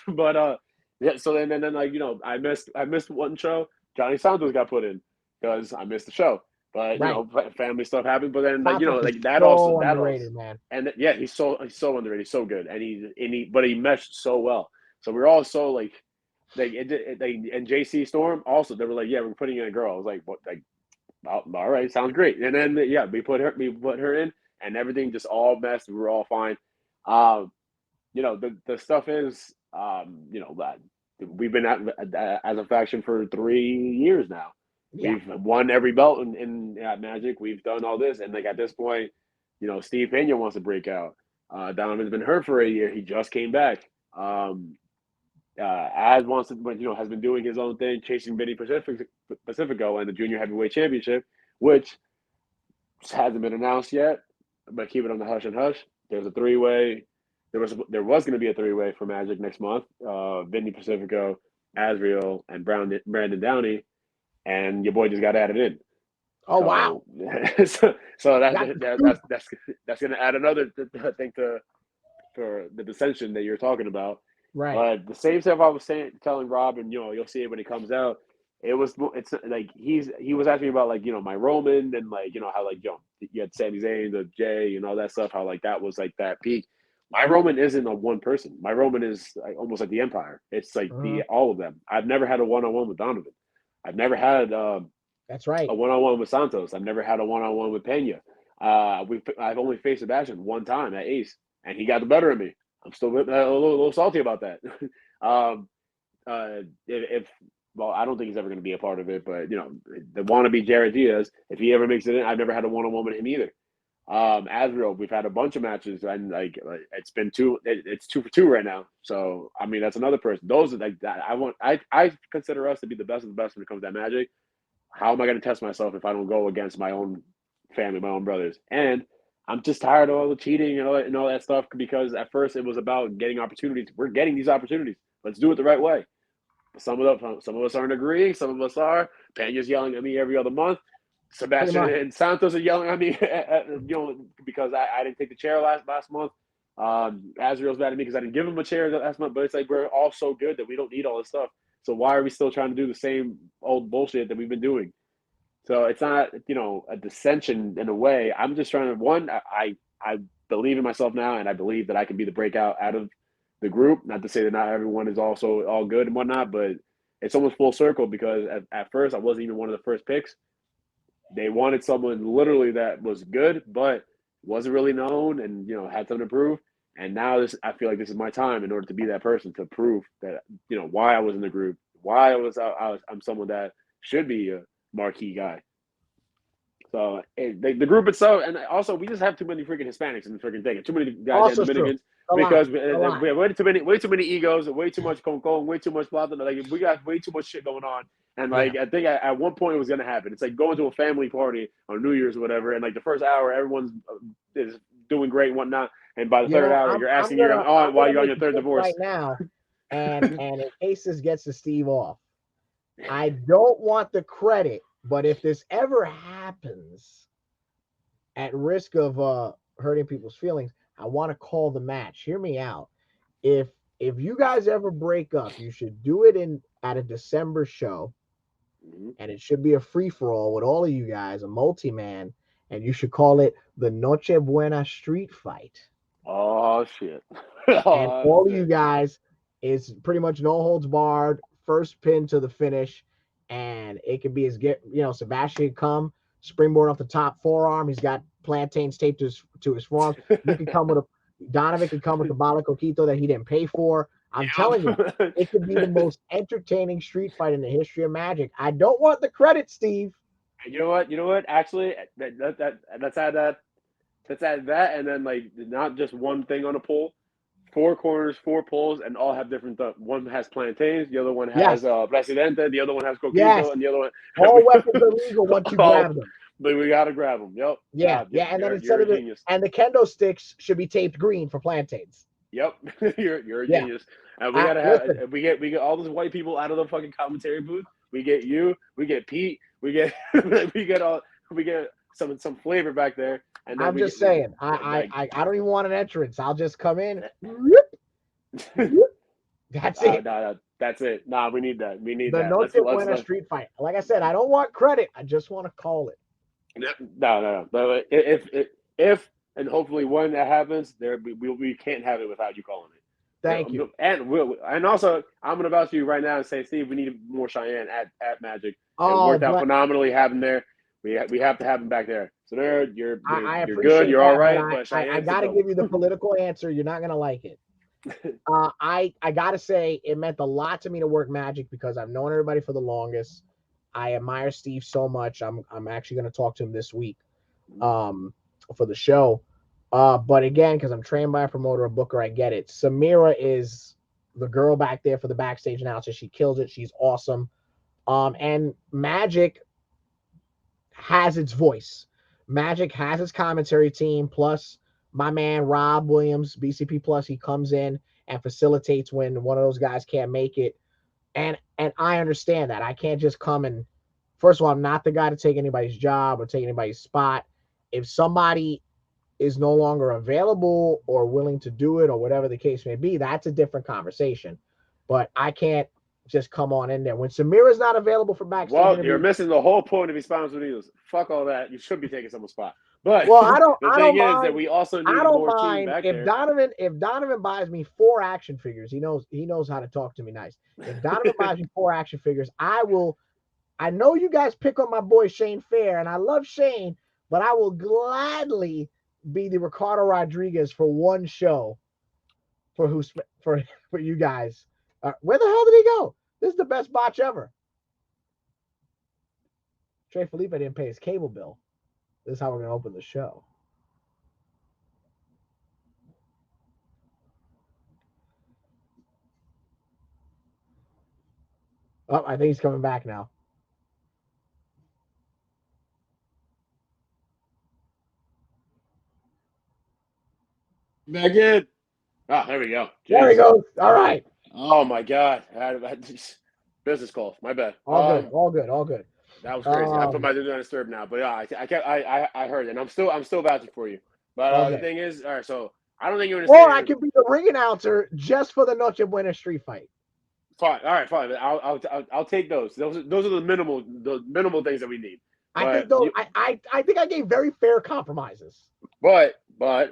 but yeah. So then like I missed one show. Johnny Santos got put in because I missed the show. But Right. family stuff happened. But then like Santos is like so that also, underrated, man. and yeah, he's so underrated, he's so good, and but he meshed so well. So we're all so like and JC Storm also they were like, yeah, we're putting in a girl. I was like, what? Like, all right, sounds great. And then yeah, we put her in, and everything just all messed. We were all fine. The stuff is, that we've been as a faction for 3 years now. Yeah. We've won every belt at Magic. We've done all this, and like at this point, Steve Pena wants to break out. Donovan's been hurt for a year. He just came back. Az wants to, but has been doing his own thing, chasing Vinny Pacifico and the Junior Heavyweight Championship, which hasn't been announced yet. But keep it on the hush and hush. There's a 3-way. There was going to be a 3-way for Magic next month. Vinny Pacifico, Asriel, and Brandon Downey, and your boy just got added in. Oh wow. So that's going to add another thing for the dissension that you're talking about. Right. But the same stuff I was telling Rob, and you'll see it when it comes out. It's like he was asking me about like my Roman and like how like you had Sami Zayn, the Jay, and all that stuff. How like that was like that peak. My Roman isn't a one person. My Roman is like, almost like the Empire. It's like all of them. I've never had a one-on-one with Donovan. I've never had that's right. a one-on-one with Santos. I've never had a one-on-one with Pena. I've only faced Sebastian one time at Ace, and he got the better of me. I'm still a little salty about that. If well, I don't think he's ever going to be a part of it, but the wannabe Jared Diaz, if he ever makes it in, I've never had a one-on-one with him either. Asriel, we've had a bunch of matches, and like it's been it's 2 for 2 right now. So I mean, that's another person. Those are like that. I consider us to be the best of the best when it comes to that Magic. How am I going to test myself if I don't go against my own family, my own brothers? And I'm just tired of all the cheating and all that stuff, because at first it was about getting opportunities. We're getting these opportunities. Let's do it the right way. Some of us aren't agreeing. Some of us are. Pena's yelling at me every other month. Sebastian and Santos are yelling at me, because I didn't take the chair last month. Asriel's mad at me because I didn't give him a chair last month. But it's like we're all so good that we don't need all this stuff. So why are we still trying to do the same old bullshit that we've been doing? So it's not, a dissension in a way. I'm just trying to I believe in myself now, and I believe that I can be the breakout out of the group. Not to say that not everyone is also all good and whatnot, but it's almost full circle, because at first I wasn't even one of the first picks. They wanted someone literally that was good, but wasn't really known and had something to prove. And now I feel like this is my time in order to be that person to prove that why I was in the group, why I'm someone that should be a marquee guy. So the group itself, and also we just have too many freaking Hispanics in the freaking thing, too many goddamn Dominicans, because we have way too many egos, way too much con, way too much plata. Like we got way too much shit going on, and like I think at one point it was gonna happen. It's like going to a family party on New Year's or whatever, and like the first hour everyone's is doing great and whatnot, and by the third hour you're asking your aunt why you're on your third divorce right now, and in case this gets to Steve off, I don't want the credit. But if this ever happens, at risk of hurting people's feelings, I want to call the match. Hear me out. If you guys ever break up, you should do it at a December show, and it should be a free for all with all of you guys, a multi-man, and you should call it the Noche Buena Street Fight. Oh shit! And all of you guys is pretty much no holds barred, first pin to the finish. And it could be Sebastian come springboard off the top forearm. He's got plantains taped to his forearms. You can come with Donovan could come with the bala coquito that he didn't pay for. I'm telling you, it could be the most entertaining street fight in the history of Magic. I don't want the credit, Steve. You know what? Actually, let's add that. Let's add that, and then like not just one thing on a poll 4 corners, 4 poles, and all have different. One has plantains, the other one has Yes. presidente, the other one has Yes. coquito, and the other one. All weapons are legal once you grab them. But we gotta grab them. Yep. Yeah, yeah. And then instead of and the kendo sticks should be taped green for plantains. Yep, you're a genius. And we gotta have we get all those white people out of the fucking commentary booth. We get you, we get Pete, we get some flavor back there. And then I'm just saying, I don't even want an entrance. I'll just come in. That's it. No, that's it. Nah, we need that. We need the that. Noche Buena street fight. Like I said, I don't want credit. I just want to call it. No. But if and hopefully when that happens, we can't have it without you calling it. Thank you. And also, I'm going to vouch for you right now and say, Steve, we need more Cheyenne at Magic. Oh, it worked out phenomenally having there. We have to have him back there. So there, you're good. You're that, all right. But I got to give you the political answer. You're not going to like it. I got to say it meant a lot to me to work Magic because I've known everybody for the longest. I admire Steve so much. I'm actually going to talk to him this week for the show. But again, because I'm trained by a promoter, a booker, I get it. Samira is the girl back there for the backstage announcer. She kills it. She's awesome. And Magic has its voice. Magic has its commentary team. Plus, my man Rob Williams, BCP Plus, he comes in and facilitates when one of those guys can't make it. And I understand that. I can't just come and, first of all, I'm not the guy to take anybody's job or take anybody's spot. If somebody is no longer available or willing to do it or whatever the case may be, that's a different conversation. But I can't just come on in there. When Samira's not available for backstage interviews, you're missing the whole point of these sponsors needles. Fuck all that. You should be taking someone's spot. But the thing is that we also need more team back there. If Donovan buys me 4 action figures, he knows how to talk to me nice. If Donovan buys me 4 action figures, I know you guys pick on my boy Shane Fair, and I love Shane, but I will gladly be the Ricardo Rodriguez for one show for you guys. Where the hell did he go? This is the best botch ever. Trey Felipe didn't pay his cable bill. This is how we're going to open the show. Oh, I think he's coming back now. Back in. Oh, there we go. Jeez. There we go. All right. Oh my God. Business calls. My bad. All good. That was crazy. I put my do not disturb now, but yeah, I heard it, and I'm still vouching for you. But the thing is, all right. So I don't think you understand. Or I could be the ring announcer just for the Noche Buena street fight. Fine. All right. Fine. I'll take those. Those are the minimal things that we need. I think I gave very fair compromises. But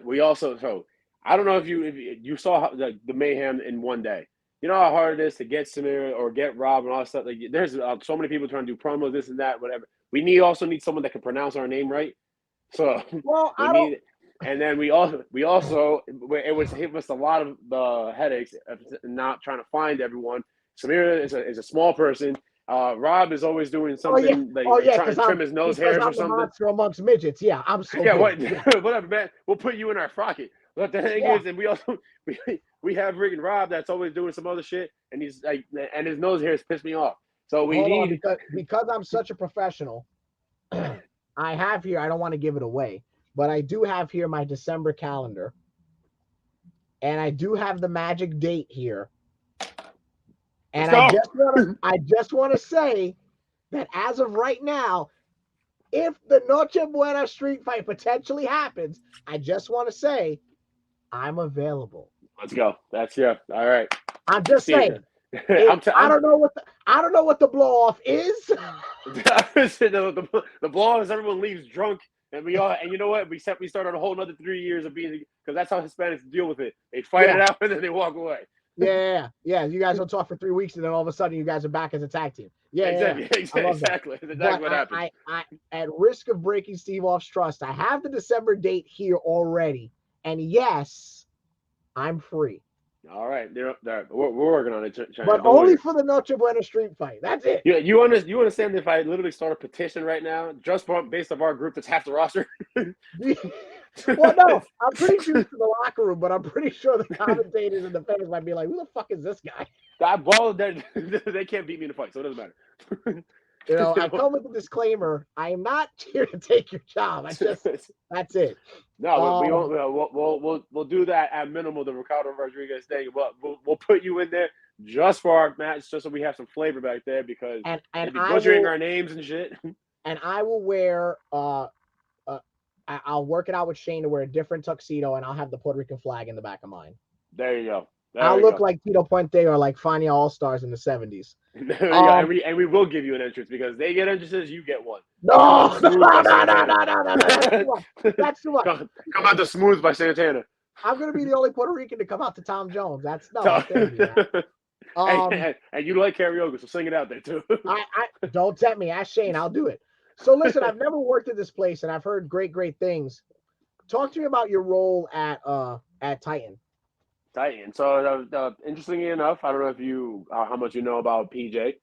we also I don't know if you saw how, the mayhem in one day. You know how hard it is to get Samira or get Rob and all that stuff. Like there's so many people trying to do promos, this and that, whatever. We also need someone that can pronounce our name right. So and then we also it was a lot of the headaches of not trying to find everyone. Samira is a small person. Rob is always doing something trying to trim his nose hairs or something. Monster amongst midgets. Yeah, I'm so whatever, man. We'll put you in our frocket. But the thing is, and we also we have freaking Rob that's always doing some other shit, and he's like, and his nose hairs piss me off. So we need because I'm such a professional. I have here. I don't want to give it away, but I do have here my December calendar, and I do have the magic date here. And I just want to say that as of right now, if the Noche Buena street fight potentially happens, I just want to say I'm available. Let's go. That's all right. I'm just saying. I don't know what the blow off is. the blow off is everyone leaves drunk, and you know what? We started a whole another 3 years of being, because that's how Hispanics deal with it. They fight it out and then they walk away. Yeah. You guys don't talk for 3 weeks, and then all of a sudden you guys are back as a tag team. Exactly. That's exactly what happened. I at risk of breaking Steve off's trust, I have the December date here already, and yes, I'm free. All right, we're working on it, but only for the Noche Buena street fight. That's it. Yeah, you understand? If I literally start a petition right now, just based off our group, that's half the roster. Well, no, I'm pretty sure it's in the locker room, but I'm pretty sure the commentators and the fans might be like, "Who the fuck is this guy?" Well, they can't beat me in a fight, so it doesn't matter. I come with a disclaimer. I am not here to take your job. That's it. No, we won't. We'll do that at minimal. The Ricardo Rodriguez thing. We'll put you in there just for our match, just so we have some flavor back there because and they'd be I butchering will our names and shit. and I will wear I'll work it out with Shane to wear a different tuxedo, and I'll have the Puerto Rican flag in the back of mine. There you go. I'll look like Tito Puente or like Fania All Stars in the 70s. There you go. And we will give you an entrance because they get entrances, you get one. No, No. That's too much. Come out to Smooth by Santana. I'm gonna be the only Puerto Rican to come out to Tom Jones. That's no. I can't do that. And you like karaoke, so sing it out there too. I don't tempt me. Ask Shane. I'll do it. So listen, I've never worked at this place, and I've heard great things. Talk to me about your role at Titan. Titan. So interestingly enough, I don't know if you how much you know about PJ.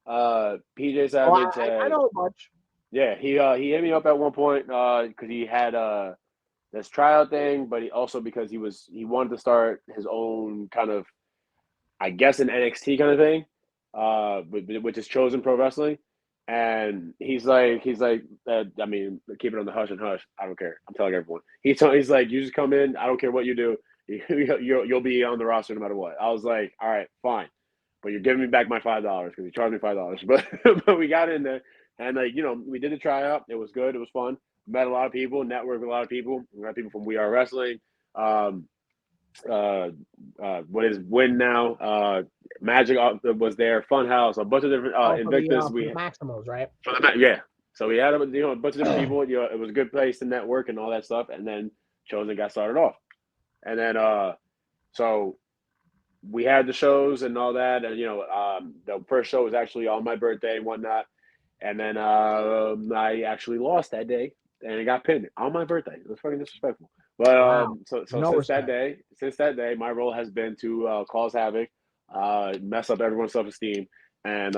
PJ Savage. I know much. Yeah, he hit me up at one point because he had this tryout thing, but he also because he wanted to start his own kind of, I guess, an NXT kind of thing, which is Chosen Pro Wrestling. And he's like, I mean, keep it on the hush and hush. I don't care. I'm telling everyone. He's like, you just come in. I don't care what you do. You'll be on the roster no matter what. I was like, all right, fine, but you're giving me back my $5 because you charged me $5. But we got in there and we did the tryout. It was good. It was fun. Met a lot of people. Networked with a lot of people. We got people from We Are Wrestling. What is Win Now? Magic was there. Funhouse, a bunch of different Invictus. We Maximals, right? Yeah. So we had a bunch of different people. It was a good place to network and all that stuff. And then Chosen got started off. And then so we had the shows and all that. And the first show was actually on my birthday and whatnot. And then I actually lost that day and it got pinned on my birthday. It was fucking disrespectful. But wow. So since that day, my role has been to cause havoc, mess up everyone's self-esteem, and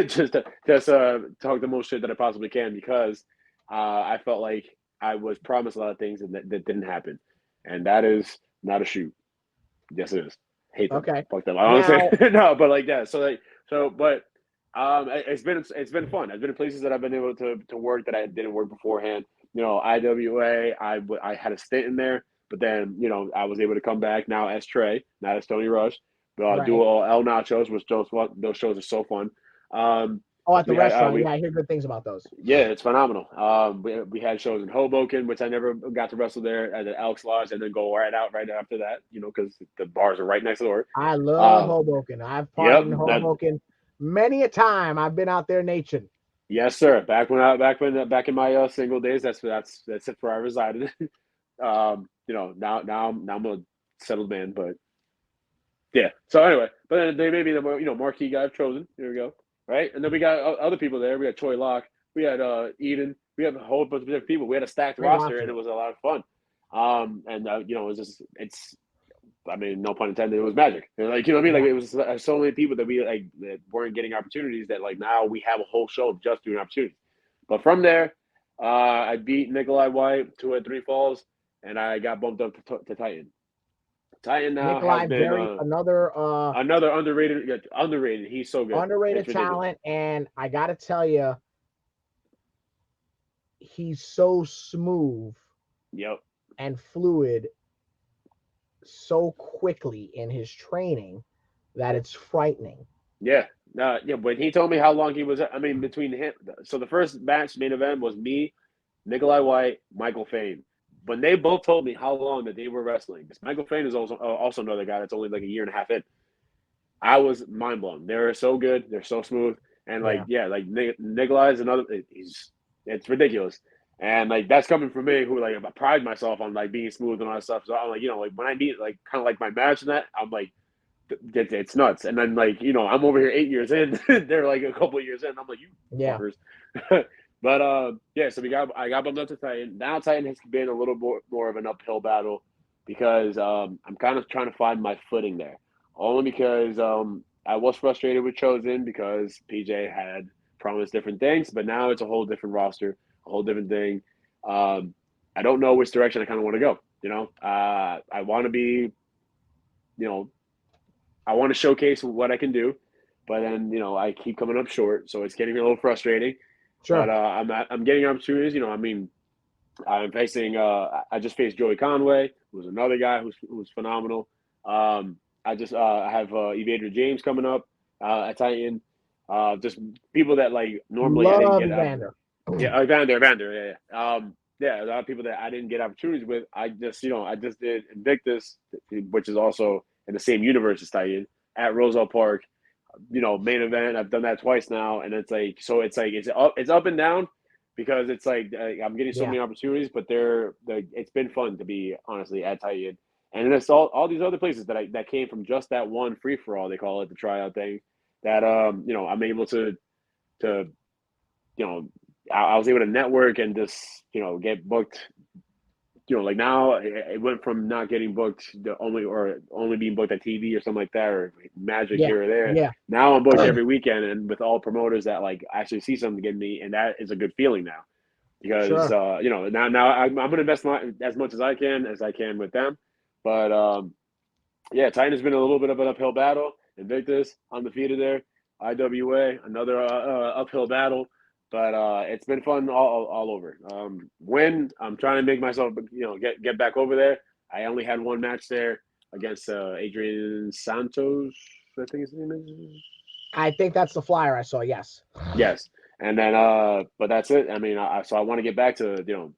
just talk the most shit that I possibly can because I felt like I was promised a lot of things and that didn't happen, and that is not a shoot. Yes, it is. Hate them. Okay. Fuck them. I don't say no, but like that. But it's been fun. I've been in places that I've been able to work that I didn't work beforehand. IWA, I had a stint in there, but then, I was able to come back now as Trey, not as Tony Rush. Do all El Nachos, which those shows are so fun. At the restaurant, I hear good things about those. Yeah, it's phenomenal. We had shows in Hoboken, which I never got to wrestle there at the Elks Lodge, and then go right after that, because the bars are right next door. I love Hoboken. I've partied in Hoboken many a time. I've been out there nature. Yes, sir. Back in my single days, that's it where I resided. Now I'm a settled man, but yeah. So anyway, but then they made me the marquee guy I've chosen. Here we go, right? And then we got other people there. We had Troy Locke, we had Eden, we have a whole bunch of different people. We had a stacked roster, and it was a lot of fun. It was just I mean, no pun intended. It was magic. Like, you know what I mean? Like, it was so many people that we that weren't getting opportunities that now we have a whole show just doing opportunities. But from there, I beat Nikolai White 2 at 3 falls, and I got bumped up to Titan. Titan now has been another underrated. He's so good. Underrated talent, and I gotta tell you, he's so smooth. Yep. And fluid so quickly in his training that it's frightening. Yeah. When he told me how long he was, between him. So the first match main event was me, Nikolai White, Michael Fane. When they both told me how long that they were wrestling, because Michael Fane is also another guy that's only like a year and a half in. I was mind blown. They're so good. They're so smooth. And Nikolai is another. It's ridiculous. And that's coming from me, who I pride myself on being smooth and all that stuff. So I'm when I meet kind of my match and that, I'm it's nuts. And then I'm over here 8 years in, they're a couple of years in. I'm you fuckers. But so I got bumped up to Titan. Now Titan has been a little more of an uphill battle because I'm kind of trying to find my footing there. Only because I was frustrated with Chosen because PJ had promised different things, but now it's a whole different roster. A whole different thing. I don't know which direction I kind of want to go. I want to be, you know, I want to showcase what I can do, but then I keep coming up short, so it's getting a little frustrating. But Sure. I'm getting opportunities. I mean, I'm facing. I just faced Joey Conway, who's another guy who's phenomenal. I have Evader James coming up at Titan. Just people that like normally I didn't Love get. Evander. Yeah, Evander, yeah. Yeah, a lot of people that I didn't get opportunities with. I just did Invictus, which is also in the same universe as Titan at Roselle Park. Main event. I've done that twice now, and it's up and down because it's like I'm getting so Yeah. many opportunities, but it's been fun to be honestly at Titan, and it's all these other places that came from just that one free for all they call it, the tryout thing, that I'm able to you know I was able to network and just get booked. Like now it went from not getting booked to only being booked at TV or something like that, or Magic Yeah. here or there. Yeah. Now I'm booked every weekend, and with all promoters that like actually see something to get me, and that is a good feeling now because Sure. now I'm going to invest as much as I can with them, but yeah, Titan has been a little bit of an uphill battle. Invictus undefeated there. IWA another uphill battle, but it's been fun all over. When I'm trying to make myself get back over there. I only had one match there against Adrian Santos. I think his name is. I think that's the flyer I saw. Yes. Yes, and then but that's it. I mean, so I want to get back to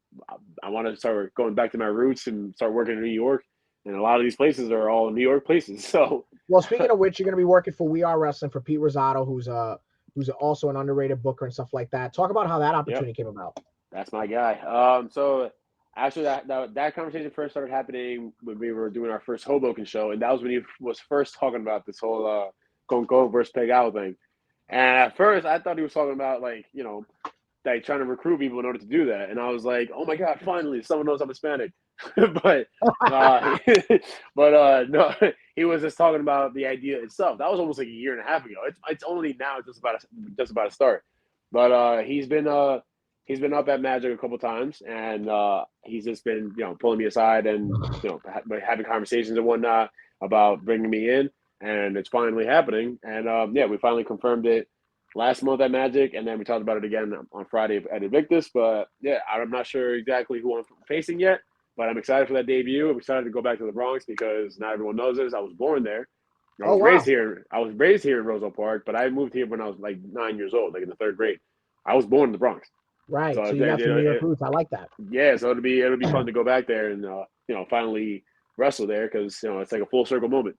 I want to start going back to my roots and start working in New York. And a lot of these places are all New York places. So Well, speaking of which, you're going to be working for We Are Wrestling for Pete Rosado, who's also an underrated booker and stuff like that. Talk about how that yep, opportunity came about. that's my guy. So actually, that conversation first started happening when we were doing our first Hoboken show, and that was when he was first talking about this whole Conco versus Pegao thing. And at first, I thought he was talking about like trying to recruit people in order to do that, and I was like, oh my god, finally someone knows I'm Hispanic. but uh, but no, he was just talking about the idea itself. That was almost like a year and a half ago. It's only now just about to start. But he's been up at Magic a couple times, and he's just been pulling me aside and having conversations and whatnot about bringing me in, and it's finally happening. And yeah, we finally confirmed it last month at Magic, and then we talked about it again on Friday at Invictus. But yeah, I'm not sure exactly who I'm facing yet, but I'm excited for that debut. I'm excited to go back to the Bronx because not everyone knows this. I was born there. I Oh was wow! raised here. I was raised here in Roselle Park, but I moved here when I was like 9 years old, like in the third grade. I was born in the Bronx, so Right. So you got some New York roots. I like that. yeah. So it'll be fun to go back there and finally wrestle there because it's like a full circle moment.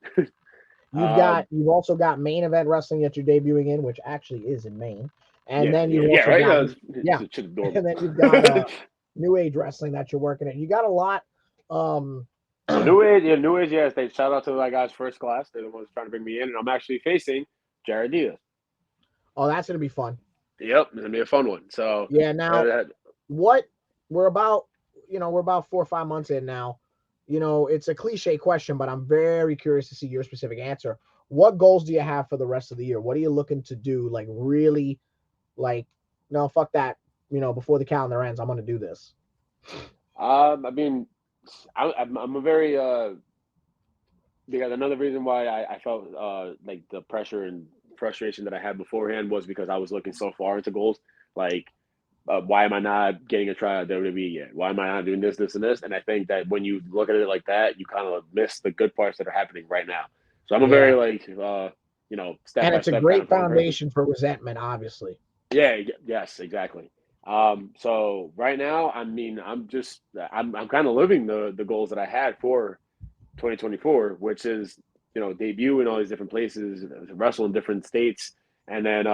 You've also got main event wrestling that you're debuting in, which actually is in Maine, and Yeah, then yeah, you've yeah. also Right. got It's yeah, adorable. and then you've got New Age wrestling that you're working at. You got a lot. Um, So New Age, yes. They shout out to my guys first class. They're the ones trying to bring me in, and I'm actually facing Jared Diaz. oh, that's gonna be fun. Yep, it's gonna be a fun one. So, Yeah. Now, uh, what we're about, we're about 4 or 5 months in now. It's a cliche question, but I'm very curious to see your specific answer. What goals do you have for the rest of the year? What are you looking to do? Like really, like, no, fuck that. Before the calendar ends, I'm gonna do this. I mean, I'm a very because another reason why I felt like the pressure and frustration that I had beforehand was because I was looking so far into goals. Like, why am I not getting a try at WWE yet? Why am I not doing this, this, and this? And I think that when you look at it like that, you kind of miss the good parts that are happening right now. So I'm a very Yeah. like step And by it's a step kind great of person. foundation for resentment, obviously. Yeah, yes, exactly. So right now, I mean, I'm kind of living the goals that I had for 2024, which is debut in all these different places, wrestle in different states, and then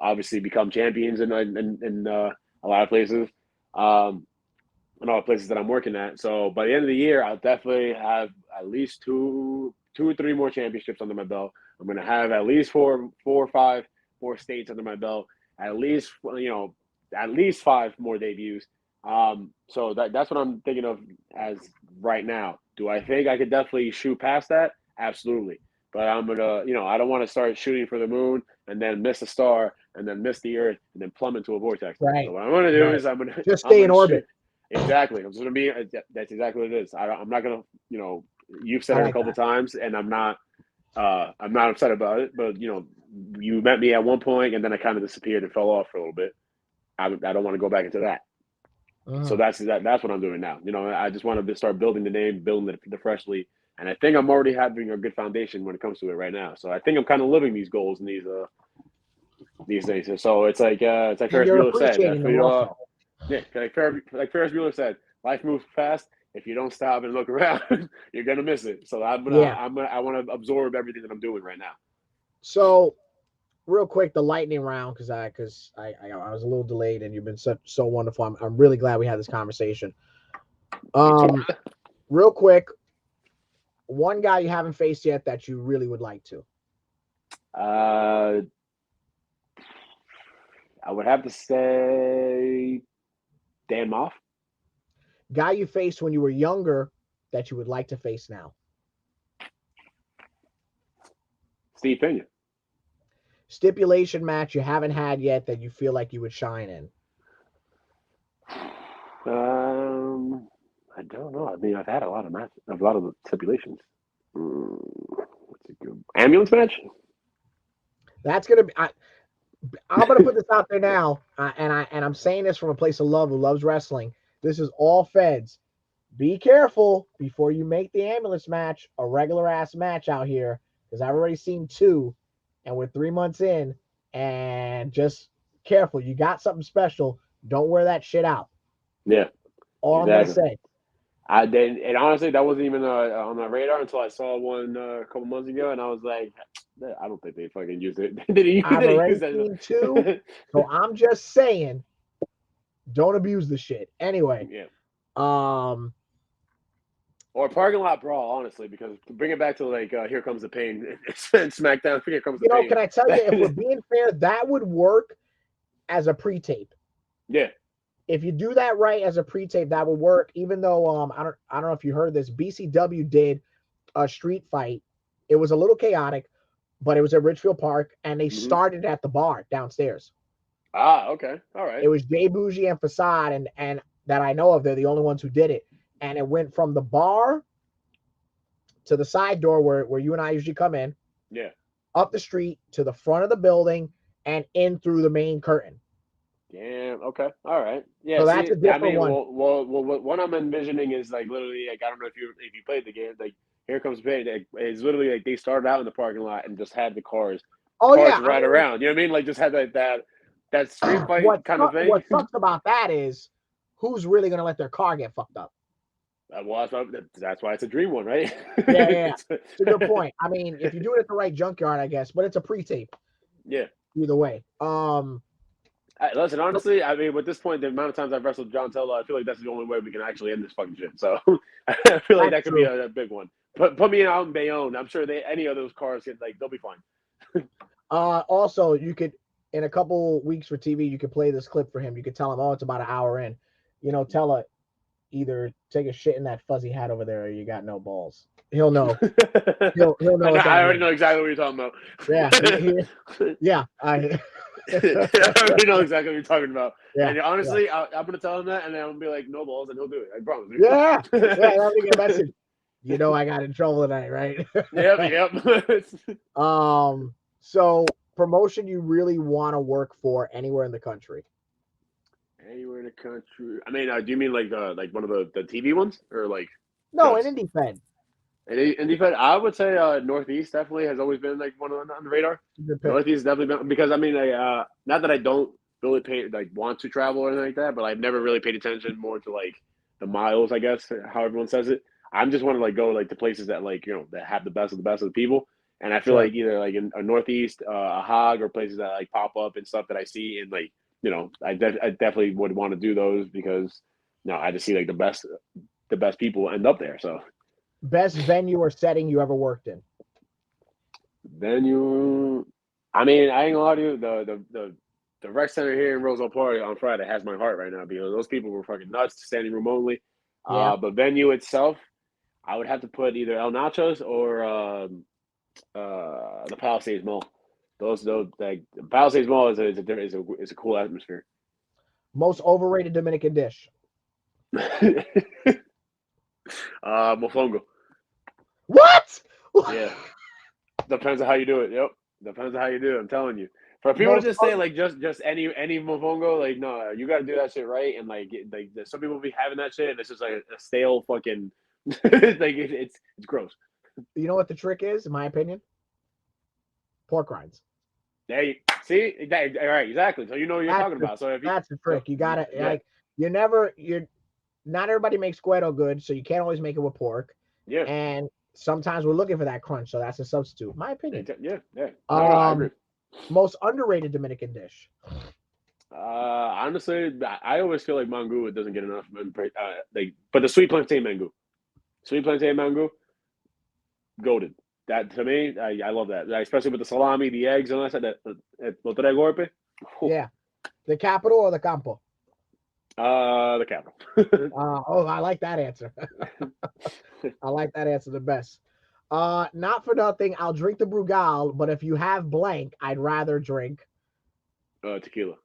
obviously become champions in a lot of places, um, in all the places that I'm working at. So by the end of the year, I'll definitely have at least two or three more championships under my belt. I'm gonna have at least four or five more states under my belt. At least at least five more debuts. So that's what I'm thinking of as right now. Do I think I could definitely shoot past that? Absolutely. But I'm gonna, I don't want to start shooting for the moon and then miss a star and then miss the earth and then plummet to a vortex. So Right. what I'm gonna do Right. is I'm gonna Just I'm stay in gonna shoot. orbit. Exactly. That's what I mean. That's exactly what it is. I'm not gonna, you've said I it a like couple that. times, and I'm not upset about it. But you met me at one point, and then I kind of disappeared and fell off for a little bit. I don't want to go back into that. So Mhm. that's what I'm doing now. I just want to start building the name, building the freshly, and I think I'm already having a good foundation when it comes to it right now. So I think I'm kind of living these goals and these things. So it's like And Ferris you're Bueller said, appreciating them also. yeah, like Ferris Bueller said, life moves fast. If you don't stop and look around, you're gonna miss it. So Yeah. I want to absorb everything that I'm doing right now. So real quick, the lightning round, because I was a little delayed and you've been so wonderful. I'm really glad we had this conversation. Me too. Um, real quick, one guy you haven't faced yet that you really would like to. Uh, I would have to say Dan Moff, Guy you faced when you were younger that you would like to face now. Steve Pena. Stipulation match you haven't had yet that you feel like you would shine in. I don't know. I mean, I've had a lot of matches, a lot of stipulations. What's a good ambulance match? That's gonna be. I'm gonna put this out there now, and I'm saying this from a place of love who loves wrestling. This is all feds. Be careful before you make the ambulance match a regular ass match out here, because I've already seen two, and we're 3 months in, and just careful. You got something special. Don't wear that shit out. Yeah, All I'm gonna exactly. say. I did, and honestly, that wasn't even on my radar until I saw one a couple months ago, and I was like, I don't think they fucking use it. I've Did already use that? seen two, so I'm just saying, don't abuse the shit. Anyway, Yeah. um, Or parking lot brawl, honestly, because to bring it back to like Here Comes the Pain and SmackDown, Here Comes the Pain. can I tell you, if we're being fair, that would work as a pre-tape. Yeah. If you do that right as a pre-tape, that would work. Even though I don't know if you heard this, BCW did a street fight. It was a little chaotic, but it was at Richfield Park, and they Mm-hmm. started at the bar downstairs. Ah, okay, all right. It was Jay Bougie and Facade, and that I know of, they're the only ones who did it. And it went from the bar to the side door where you and I usually come in, Yeah. up the street to the front of the building, and in through the main curtain. Damn. Okay. All right. Yeah. So that's See, a I different mean, one. what I'm envisioning is like literally like I don't know if you played the game. Like Here Comes the Pain. Like, it's literally like they started out in the parking lot and just had the Oh cars yeah, I right mean, around. You know what I mean? Like just had that street fight what kind of thing. what sucks about that is who's really gonna let their car get fucked up? Well, that's why it's a dream one, right? Yeah, yeah, yeah. It's a good point. I mean, if you do it at the right junkyard, I guess, but it's a pre-tape Yeah. either way. Listen, honestly, I mean, with this point, the amount of times I've wrestled John Tella, I feel like that's the only way we can actually end this fucking shit. So I feel like That's that could be true. a big one. Put me out in Bayonne. I'm sure any of those cars they'll be fine. Also, you could in a couple weeks for TV, you could play this clip for him. You could tell him, oh, it's about an hour in. Tell her either take a shit in that fuzzy hat over there, or you got no balls. He'll know. He'll know what I that already means. know exactly what you're talking about. Yeah, yeah. I already know exactly what you're talking about. Yeah, And yeah. honestly, I'm gonna tell him that, and then I'm gonna be like, no balls, and he'll do it. I promise you. Yeah, yeah. That'll be a message. I got in trouble tonight, right? Yep. So promotion you really want to work for anywhere in the country? Anywhere in the country. I mean, do you mean like one of the TV ones or like No, an just indie fed. in defense? I would say Northeast definitely has always been like one on the radar. Good pick. Northeast definitely been because I mean, not that I don't really want to travel or anything like that, but I've never really paid attention more to like the miles, I guess, how everyone says it. I'm just want to like go like to places that like that have the best of the people. And I feel Sure. like either like in a Northeast, a Hog, or places that like pop up and stuff that I see and like I definitely would want to do those because I just see like the best people end up there. So Best venue or setting you ever worked in? venue, I mean, I ain't gonna lie to you, the rec center here in Roseville Park on Friday has my heart right now because those people were fucking nuts, standing room only. Yeah. But venue itself, I would have to put either El Nachos or the Palisades Mall. Those like Palisades Mall is a cool atmosphere. Most overrated Dominican dish? Mofongo. What? Yeah. Depends on how you do it. Yep. Depends on how you do it. I'm telling you. For people to Most just say like just any mofongo, like no, you got to do that shit right. And like some people be having that shit, and it's just like a stale fucking like it's gross. You know what the trick is, in my opinion? Pork rinds. There you see, all right, exactly. So you know what you're talking about. So if you, That's the so trick. You gotta yeah, like you're not everybody makes Guedo good, so you can't always make it with pork. yeah, And sometimes we're looking for that crunch, so that's a substitute. My opinion. yeah, yeah. No, I agree. Most underrated Dominican dish. Honestly, I always feel like mango it doesn't get enough. But the sweet plantain mango, golden. That to me, I love that. Especially with the salami, the eggs, and all that. That lo tres golpe. Yeah, the capital or the campo. The capital. I like that answer. I like that answer the best. Not for nothing, I'll drink the Brugal, but if you have blank, I'd rather drink. Tequila.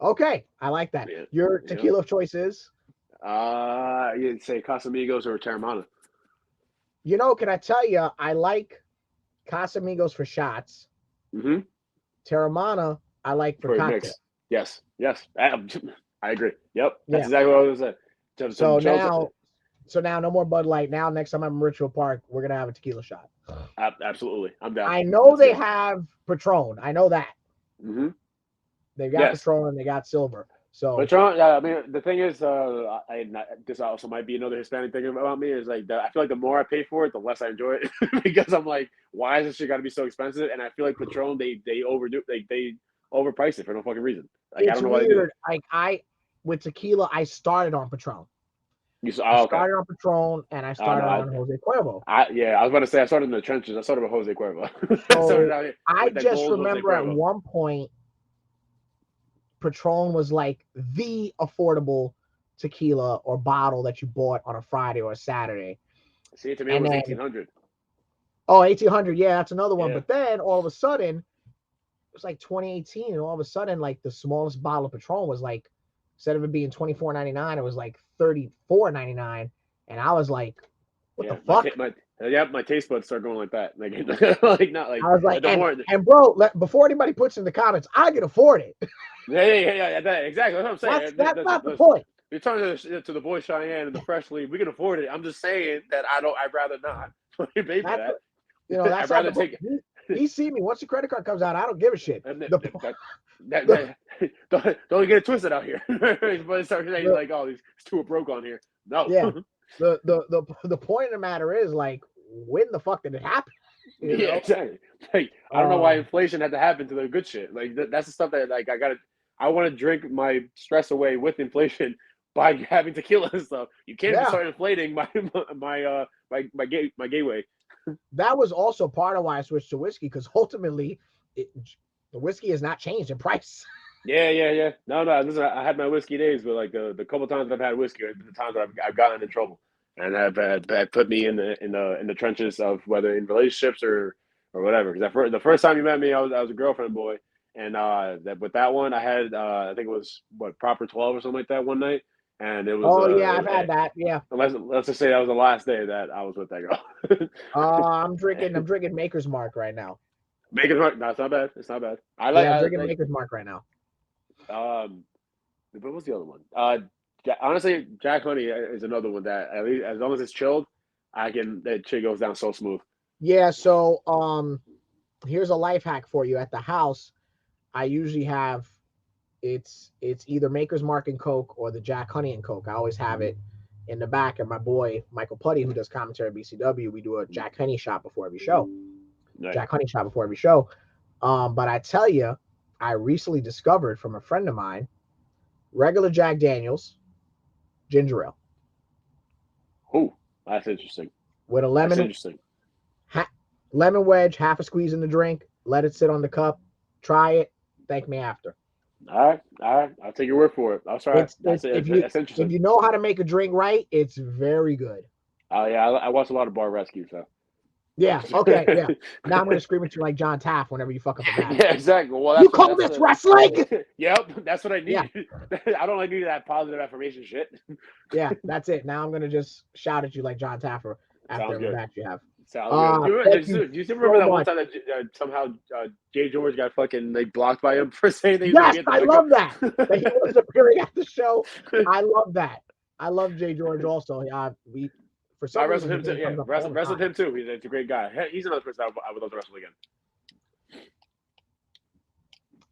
Okay, I like that. Yeah, Your tequila of choice is? You'd say Casamigos or Terramana. Can I tell you, I like Casamigos for shots. Mm-hmm. Terramana, I like for cocktail. Mix. Yes. I agree. Yep. That's Yeah. exactly what I was saying. So now, no more Bud Light. Now, next time I'm in Ritual Park, we're gonna have a tequila shot. Absolutely, I'm down. I know they have Patron. I know that. Mm-hmm. They've got Patron and they got Silver. So Patron. I mean, the thing is, this also might be another Hispanic thing about me is like I feel like the more I pay for it, the less I enjoy it because I'm like, why is this shit got to be so expensive? And I feel like Patron they overdo they overprice it for no fucking reason. Like I don't know why they do it. Like with tequila, I started on Patron. I started on Patron and I started on Jose Cuervo. I was about to say I started in the trenches. I started with Jose Cuervo. So I just remember at one point, Patron was like the affordable tequila or bottle that you bought on a Friday or a Saturday. See, to me, it was 1800. Oh, 1800. Yeah, that's another one. Yeah. But then all of a sudden, it was like 2018, and all of a sudden, like the smallest bottle of Patron was like, instead of it being $24.99, it was like $34.99, and I was like, "What the fuck?" My taste buds start going like that. Like not like. I was like, and bro, before anybody puts in the comments, I can afford it. Yeah. Exactly. That's what I'm saying. That's not the point. You're talking to the boy Cheyenne and the Fresh League. We can afford it. I'm just saying that I'd rather not pay for that. That's I'd rather take it. He see me once the credit card comes out. I don't give a shit. Don't get it twisted out here. But start saying like, oh, these two are broke on here. No. Yeah. The point of the matter is like, when the fuck did it happen? Yeah, exactly. Like, I don't know why inflation had to happen to the good shit. Like that's the stuff that like I want to drink my stress away with inflation by having tequila and stuff. You can't just start inflating my gateway. That was also part of why I switched to whiskey, because ultimately the whiskey has not changed in price. Yeah. No. Listen, I had my whiskey days, but like the couple times I've had whiskey are the times that I've gotten in trouble, and have put me in the trenches of whether in relationships or whatever. Because the first time you met me, I was a girlfriend boy, and with that one I had I think it was proper 12 or something like that one night. And it was. I've had that. Yeah. Let's just say that was the last day that I was with that girl. I'm drinking Maker's Mark right now. Maker's Mark. No, it's not bad. It's not bad. I'm drinking Maker's Mark right now. What was the other one? Honestly, Jack Honey is another one that at least as long as it's chilled, that shit goes down so smooth. Yeah. So here's a life hack for you. At the house, I usually have. It's either Maker's Mark and Coke or the Jack Honey and Coke. I always have it in the back. And my boy Michael Putty, who does commentary at BCW, we do a Jack Honey shot before every show. Nice. Jack Honey shot before every show. But I tell you, I recently discovered from a friend of mine, regular Jack Daniels, ginger ale. Oh, that's interesting. With a lemon. That's interesting. Lemon wedge, half a squeeze in the drink. Let it sit on the cup. Try it. Thank me after. All right. I'll take your word for it. I'll try. That's interesting. If you know how to make a drink right, it's very good. Oh yeah, I watch a lot of bar rescue, so. Yeah. Okay. Yeah. Now I'm gonna scream at you like John Taft whenever you fuck up a match. Yeah, exactly. Well, You call this wrestling? Yep, that's what I need. Yeah. I don't like any of that positive affirmation shit. Yeah, that's it. Now I'm gonna just shout at you like John Taft after Sounds every good. match you have. Sounds good. Thank you Do you still remember so that one much. time that somehow Jay George got fucking like blocked by him for saying that he was Yes, gonna be I at the love that. pickup? That he was appearing at the show. I love that. I love Jay George also. We for I some reason wrestled his him too. name Yeah, comes up all the wrestled time. him too. He's a great guy. He's another person I would love to wrestle again.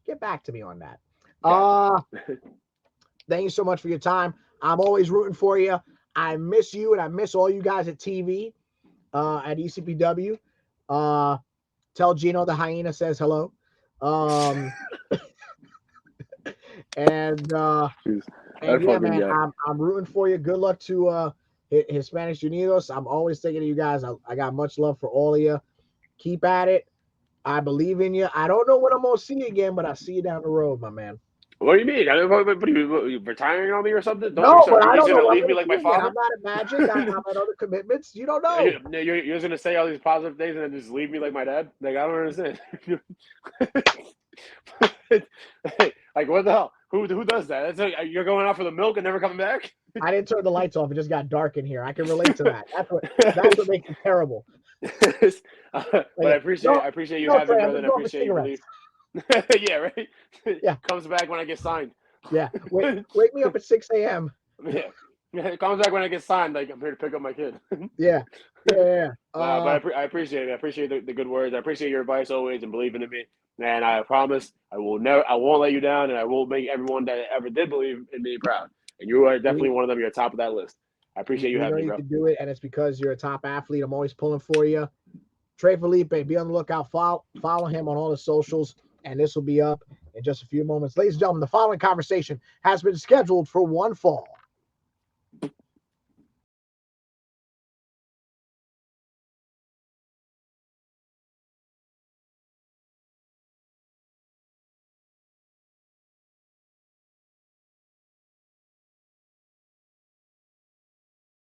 Get back to me on that. Gotcha. Thank you so much for your time. I'm always rooting for you. I miss you and I miss all you guys at TV, at ECPW. Tell Gino the hyena says hello. And yeah, man, I'm rooting for you. Good luck to Hispanics Unidos. I'm always thinking of you guys. I got much love for all of you. Keep at it. I believe in you. I don't know when I'm gonna see you again, but I'll see you down the road, my man. What do you mean? What are you retiring on me or something? No, but I don't You're know. gonna leave me like my father? I'm not at Magic. I'm at other commitments. You don't know. You're just gonna say all these positive things and then just leave me like my dad? Like I don't understand. Like what the hell? Who does that? That's like, you're going out for the milk and never coming back? I didn't turn the lights off. It just got dark in here. I can relate to that. That's what makes it terrible. But I appreciate you having me, brother. And I appreciate you believe. Yeah, right. Yeah, comes back when I get signed. Yeah, wake me up at 6 a.m. Yeah, it comes back when I get signed. Like I'm here to pick up my kid. Yeah. But I appreciate it. I appreciate the good words. I appreciate your advice always and believing in me. And I promise I won't let you down, and I will make everyone that ever did believe in me proud. And you are definitely one of them. You're top of that list. I appreciate you having me, bro. You can do it, and it's because you're a top athlete. I'm always pulling for you. Trey Felipe, be on the lookout. Follow him on all the socials, and this will be up in just a few moments. Ladies and gentlemen, the following conversation has been scheduled for one fall.